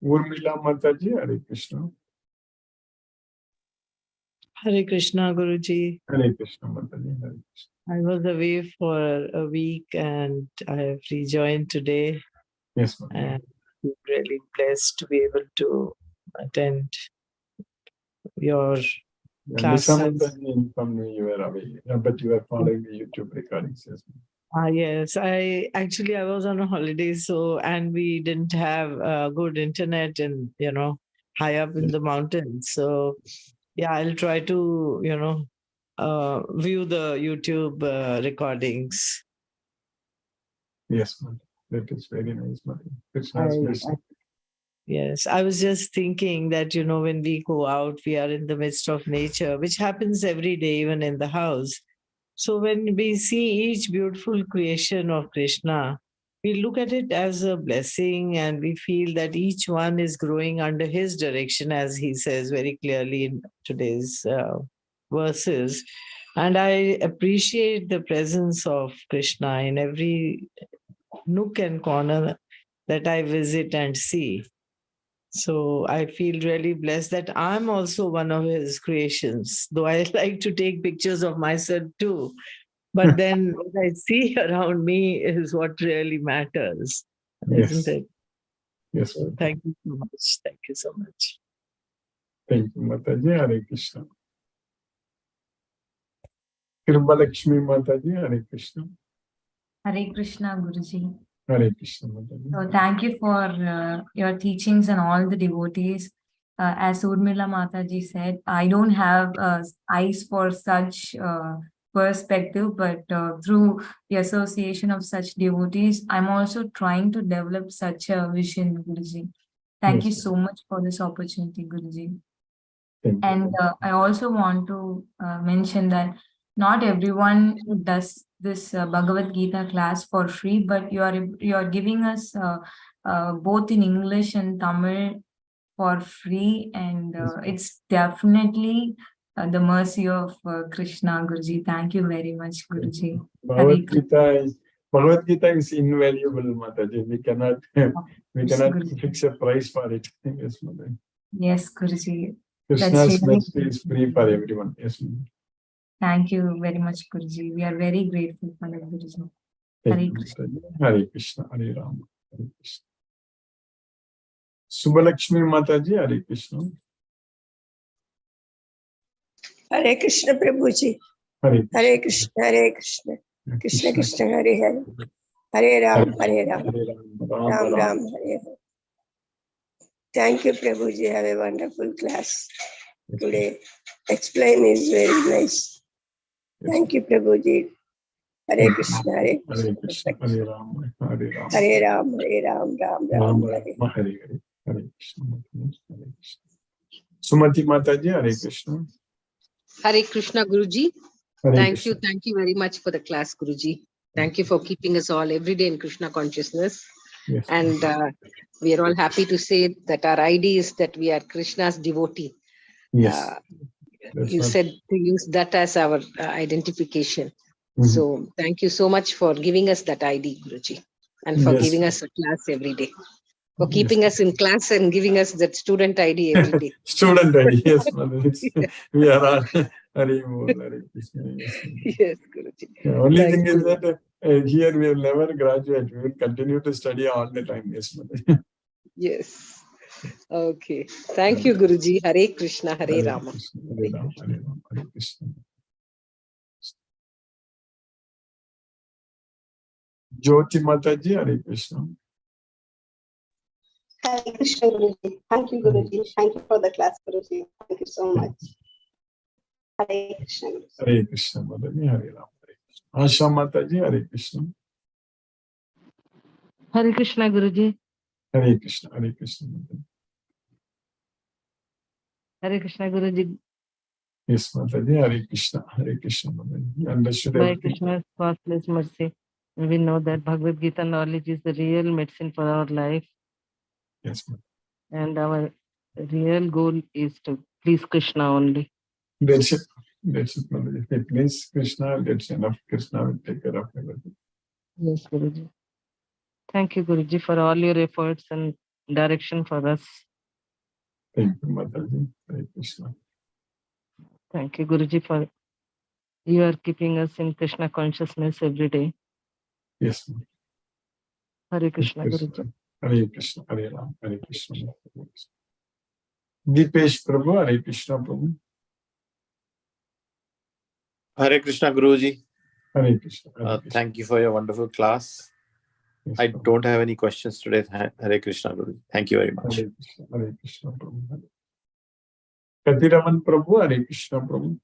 Urmila Mataji. Hare Krishna. Hare Krishna, Guruji. Hare Krishna Mataji. Hare Krishna. I was away for a week and I have rejoined today. Yes, Mataji. And I'm really blessed to be able to attend your classes. Mataji informed me you were away, but you were following the YouTube recordings. Yes. Yes, I was on a holiday, and we didn't have good internet and high up in the mountains. So yeah, I'll try to view the YouTube recordings. Yes, Mataji. That is very nice, Mataji. Krishna's blessing. Yes, I was just thinking that, when we go out, we are in the midst of nature, which happens every day, even in the house. So when we see each beautiful creation of Krishna, we look at it as a blessing and we feel that each one is growing under his direction, as he says very clearly in today's verses. And I appreciate the presence of Krishna in every nook and corner that I visit and see. So I feel really blessed that I'm also one of his creations, though I like to take pictures of myself too. But then what I see around me is what really matters, isn't Yes. it? Yes. So thank you so much. Thank you so much. Thank you, Mataji. Hare Krishna. Lakshmi Mataji. Hare Krishna. Hare Krishna, Guruji. Hare Krishna Mataji. So thank you for your teachings and all the devotees. As Urmila Mataji said, I don't have eyes for such perspective, but through the association of such devotees, I'm also trying to develop such a vision, Guruji. Thank you Yes. so much for this opportunity, Guruji. Thank you. And I also want to mention that not everyone does this Bhagavad Gita class for free, but you are giving us both in English and Tamil for free, and it's definitely the mercy of Krishna, Guruji. Thank you very much, Guruji. Bhagavad Gita is invaluable, Mataji. We cannot Guruji. fix a price for it. Yes, Mataji. Yes, Guruji. Krishna's really mercy is free for everyone. Yes, Mataji. Thank you very much, Guruji. We are very grateful for that, Guruji. Thank Hare you, Krishna. Mataji. Hare Krishna, Hare Rama, Hare Krishna. Subhalakshmi Mataji, Hare Krishna. Hare Krishna Prabhuji. Hare Hare Krishna, Hare Krishna. Krishna Krishna, Hare Hare. Hare Ram, Hare Ram. Ram Ram, Hare Hare. Thank you, Prabhuji. Have a wonderful class today. Explain is very nice. Thank you, Prabhuji. Hare Krishna, Hare Hare Krishna. Krishna, Hare Rama, Hare Rama. Hare Ram, Hare Ram, Ram Ram, Ram Hare Rama, Hare Hare. Hare Krishna, Hare Krishna. Sumati Mataji, Hare Krishna. Hare Krishna, Guruji. Hare Thank Krishna. you. Thank you very much for the class, Guruji. Thank you for keeping us all every day in Krishna consciousness. Yes. And we are all happy to say that our ID is that we are Krishna's devotee. Yes. You said to use that as our identification. Mhm. So thank you so much for giving us that ID, Guruji, and for Yes. giving us a class every day. For keeping us in class and giving us that student ID every day. Student ID, yes, Mother. We are all Hare Bol, Hare Krishna. Yes, Yes, Guruji. the only Thank thing is you. that here we will never graduate. We will continue to study all the time. Yes, Mother. Yes. Okay. Thank you, Guruji. Hare Krishna, Hare Hare Rama. Krishna, Hare Rama, Hare Rama, Hare Krishna. Jyoti Mataji, Hare Krishna. Hare Krishna, Guruji. Thank you, Guruji. Thank you for the class, Guruji. Thank you so much. Hare Krishna, Guruji. Hare Krishna, Mataji, Hare Rama, Hare Krishna. Asha Mataji, Hare Krishna. Hare Krishna, Guruji. Hare Krishna, Hare Krishna. Mataji. Hare Krishna, Guruji. Yes, Mataji, Hare Krishna, Hare Krishna. Mataji. You understood By everything? Krishna's costless mercy, we know that Bhagavad Gita knowledge is the real medicine for our life. Yes, Mataji. And our real goal is to please Krishna only. That's it. That's it, Mataji. If it means Krishna, that's enough. Krishna will take care of everything. Yes, Guruji. Thank you, Guruji, for all your efforts and direction for us. Thank you, Mataji. Hare Krishna. Thank you, Guruji, for you are keeping us in Krishna consciousness every day. Yes, Mataji. Hare Krishna, Yes, Guruji. Hare Krishna, Hare Ram, Hare Krishna. Deepesh Prabhu, Hare Krishna Prabhu. Hare Krishna, Guruji. Hare Krishna. Hare Krishna. Thank you for your wonderful class. Yes, I Prabhu. don't have any questions today. Hare Krishna, Guruji. Thank you very much. Hare Krishna, Hare Krishna Prabhu. Katiraman Prabhu, Hare Krishna Prabhu.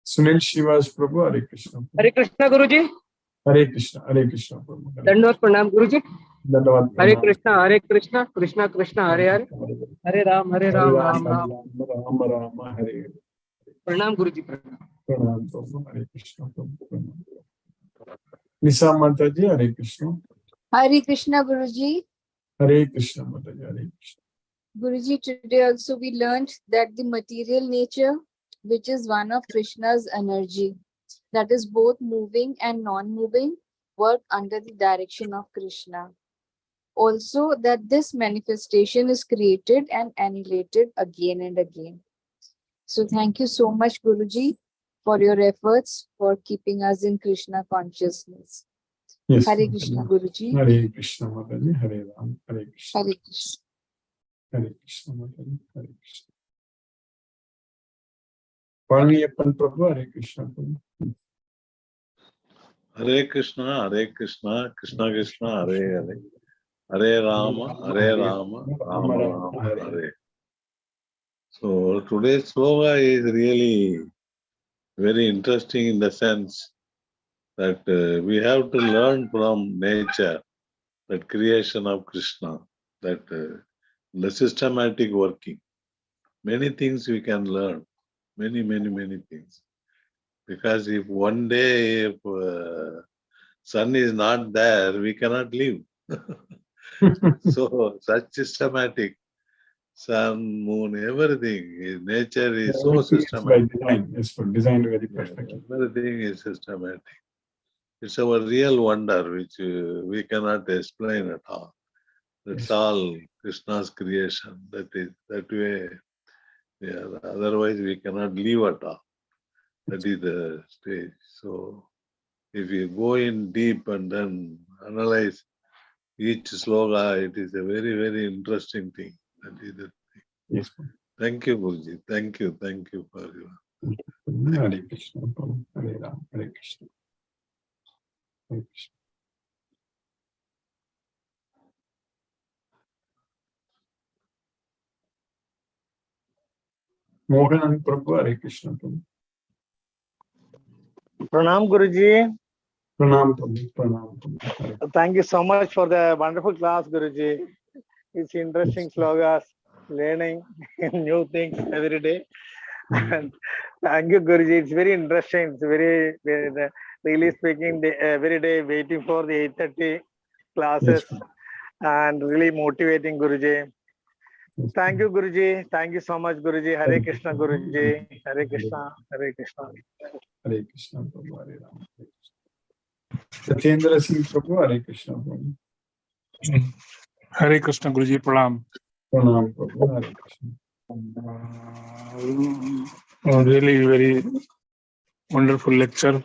Sunil Shivas Prabhu, Hare Krishna Prabhu. Hare Krishna, Guruji. Hare Krishna, Prabhu. Dandavat Pranam, Guruji. Dandavat Hare Pranam. Krishna, Krishna Krishna, Hare Hare. Hare Ram, Hare Ram, Ram, Ram Ram. Ram Ram, Hare. Pranam, Guruji, Pranam. Pranam, Prabhu. Hare Krishna, Prabhu. Pranam. Nisa Mataji, Hare Krishna. Hare Krishna Guruji. Hare Krishna, Mataji, Hare Krishna. Guruji, today also we learned that the material nature, which is one of Krishna's energy, that is both moving and non-moving, work under the direction of Krishna. Also, that this manifestation is created and annihilated again and again. So thank you so much, Guruji, for your efforts for keeping us in Krishna consciousness. Yes. Hare Krishna, Guruji. Hare Krishna, Mataji, Hare Ram, Hare Krishna. Hare Krishna. Hare Krishna, Mataji, Hare Krishna. Paraniappan Prabhu, Hare Krishna, Prabhu. Hare Krishna, Krishna Krishna, Hare Hare. Hare Rama, Rama Rama, Hare. So today's sloga is really very interesting in the sense that we have to learn from nature, that creation of Krishna, that the systematic working. Many things we can learn, many things. Because if one day, if sun is not there, we cannot live. So such systematic, sun, moon, everything, nature is so systematic. By design, yes, for designed very perfectly. Everything is systematic. It's our real wonder which we cannot explain at all. That's all Krishna's creation. That is that way. Yeah, otherwise we cannot live at all. That is the stage. So if you go in deep and then analyze each sloga, it is a very interesting thing. That is the thing. Yes. Thank you, Guruji. Thank you for your. Hare Krishna, Prabhu. Hare Ram, Hare Krishna. Hare Krishna. Mohanan Prabhu, Hare Krishna, Prabhu. Pranam Guruji. Pranam Prabhu, Pranam Prabhu. Thank you so much for the wonderful class, Guruji. It's interesting slogas, learning new things every day. And thank you, Guruji. It's very interesting. It's really speaking, every day waiting for the 8:30 classes and really motivating, Guruji. Thank you, Guruji. Thank you so much, Guruji. Hare Krishna, Guruji. Hare Krishna, Hare Krishna. Hare Krishna, Prabhu. Hare Ram, Hare Krishna. Satyendra Singh Prabhu, Hare Krishna, Prabhu. Hare Krishna, Guruji, Pranam. Pranam, Prabhu. Hare Krishna. Really very wonderful lecture.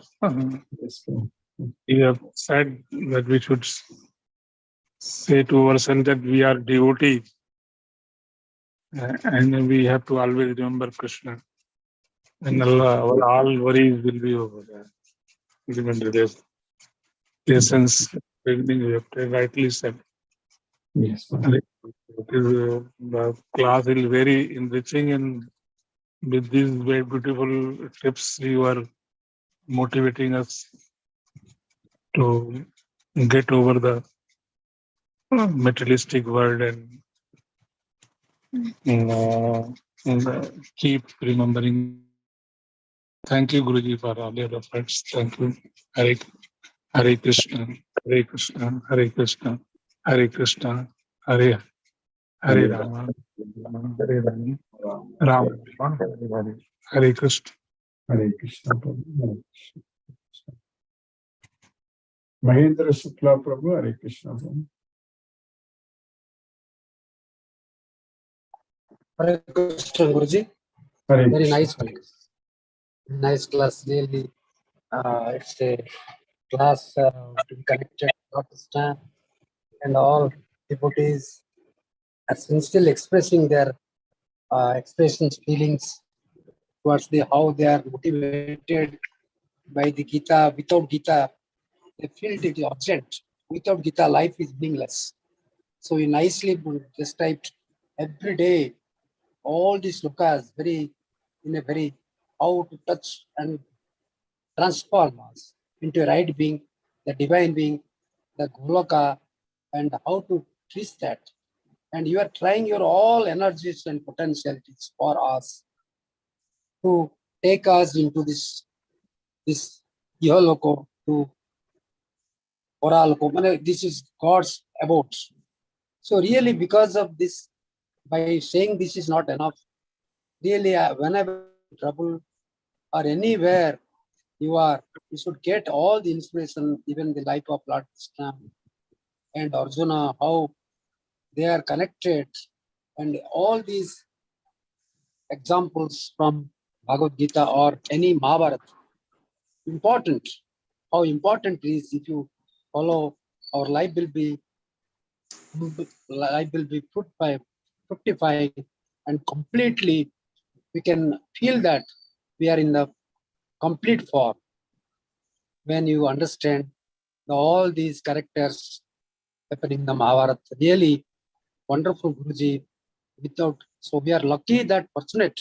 You have said that we should say to ourselves that we are devotees and we have to always remember Krishna. And Allah, our all worries will be over there. Remember this. The essence, everything we have rightly said. Yes. The class is very enriching, and with these very beautiful tips, you are motivating us to get over the materialistic world and keep remembering. Thank you, Guruji, for all your efforts. Thank you. Hare Krishna, Hare Krishna, Hare Krishna, Hare Krishna, Hare Rama, Hare Rama, Rama, Hare Krishna. Hare Krishna, Prabhu. Hare Krishna. Mahendra Shukla Prabhu, Hare Krishna, Prabhu. Hare Krishna, Guruji. Hare Very Krishna. nice class. Nice class, really. It's a class to be connected, to understand, and all devotees are still expressing their expressions, feelings towards how they are motivated by the Gita. Without Gita, they feel it is urgent. Without Gita, life is meaningless. So you nicely described every day all these slokas in a very how to touch and transform us into a right being the divine being, the Goloka, and how to treat that. And you are trying your all energies and potentialities for us to take us into this Iholoko to Oraloko. This is God's abode. So really, because of this, by saying this is not enough, really, whenever in trouble or anywhere you are, you should get all the inspiration, even the life of Lord Krishna and Arjuna, how they are connected, and all these examples from Bhagavad Gita or any Mahabharata. Important, how important it is if you follow, our life will be fructify, and completely we can feel that we are in the complete form when you understand all these characters happening in the Mahabharata. Really wonderful, Guruji. So we are lucky that fortunate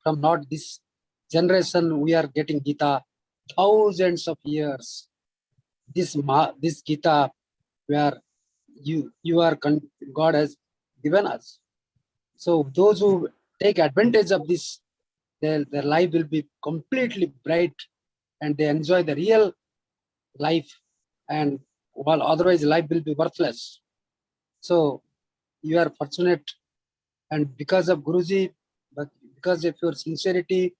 from not this generation we are getting Gita thousands of years. This Gita where God has given us. So those who take advantage of this, their life will be completely bright and they enjoy the real life, and while otherwise life will be worthless. So you are fortunate, and because of Guruji, but because of your sincerity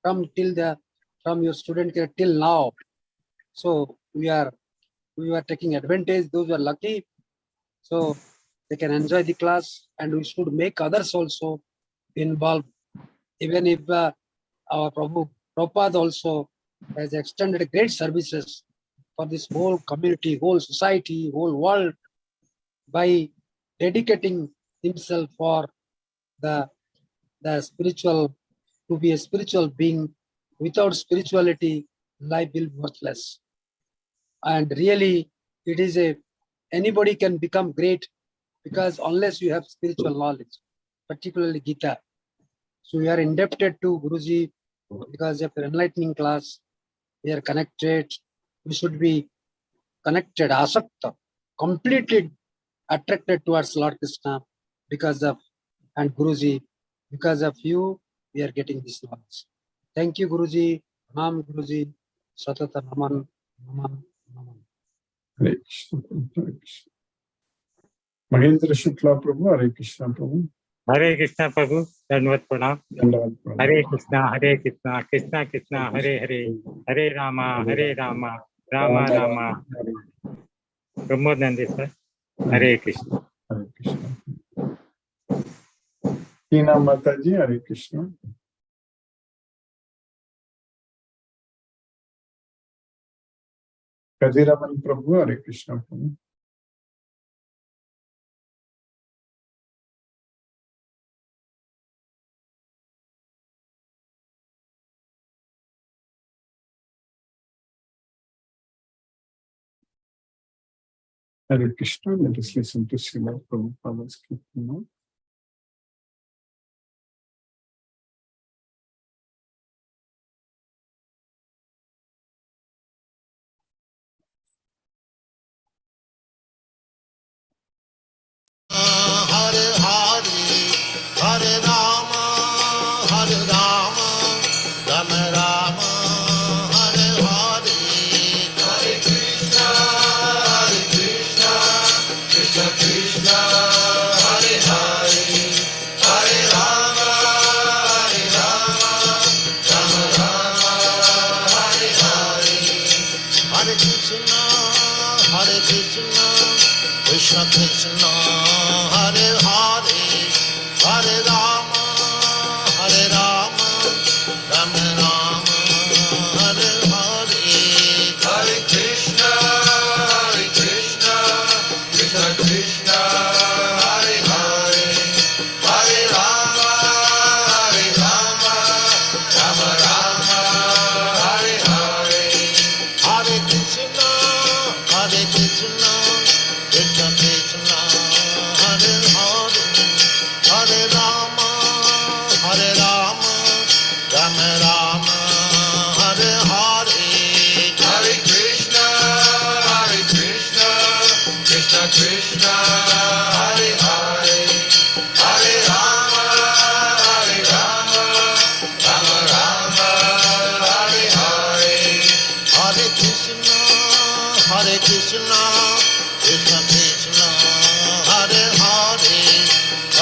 from your student care till now, so we are taking advantage. Those who are lucky, so they can enjoy the class, and we should make others also involved. Even if our Prabhupada also has extended great services for this whole community, whole society, whole world, by dedicating himself for the spiritual, to be a spiritual being. Without spirituality, life will be worthless. And really, it is anybody can become great, because unless you have spiritual knowledge, particularly Gita. So we are indebted to Guruji because of the enlightening class. We are connected. We should be connected, asakta, completely attracted towards Lord Krishna because of, and Guruji, because of you, we are getting this knowledge. Thank you, Guruji. Nam Guruji. Satata Naman. Naman. Naman. Hare Krishna. Mahendra Shukla Prabhu, Hare Krishna Prabhu. Hare Krishna Prabhu, Dandavat Pranam. Hare Krishna, Krishna Krishna, Hare Hare, Hare Rama, Rama Rama. Pramod Nandi sir, Hare Krishna. Hare Krishna. Tina Mataji, Hare Krishna. Kadiraman Prabhu, Hare Krishna Prabhu. Hare Krishna, let us listen to Srila Prabhupada's Kirtan. Hare Hare, Hare Rama, Rama Rama, Hare Hare, Hare Krishna, Krishna Krishna, Hare Hare, Hare Rama, Rama Rama, Hare Hare, Hare Krishna, Krishna Krishna, Hare Hare, Hare Rama, Rama Rama, Hare Hare, Hare Krishna, Krishna Krishna, Hare Hare, Hare Rama, Rama Rama, Hare Hare, Hare Krishna, Krishna Krishna,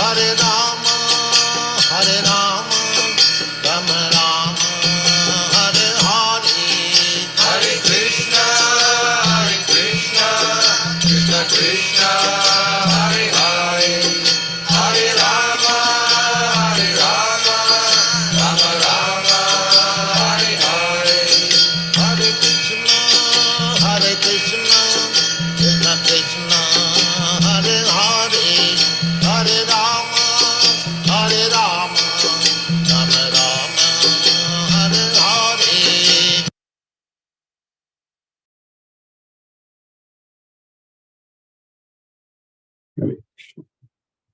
Hare Rama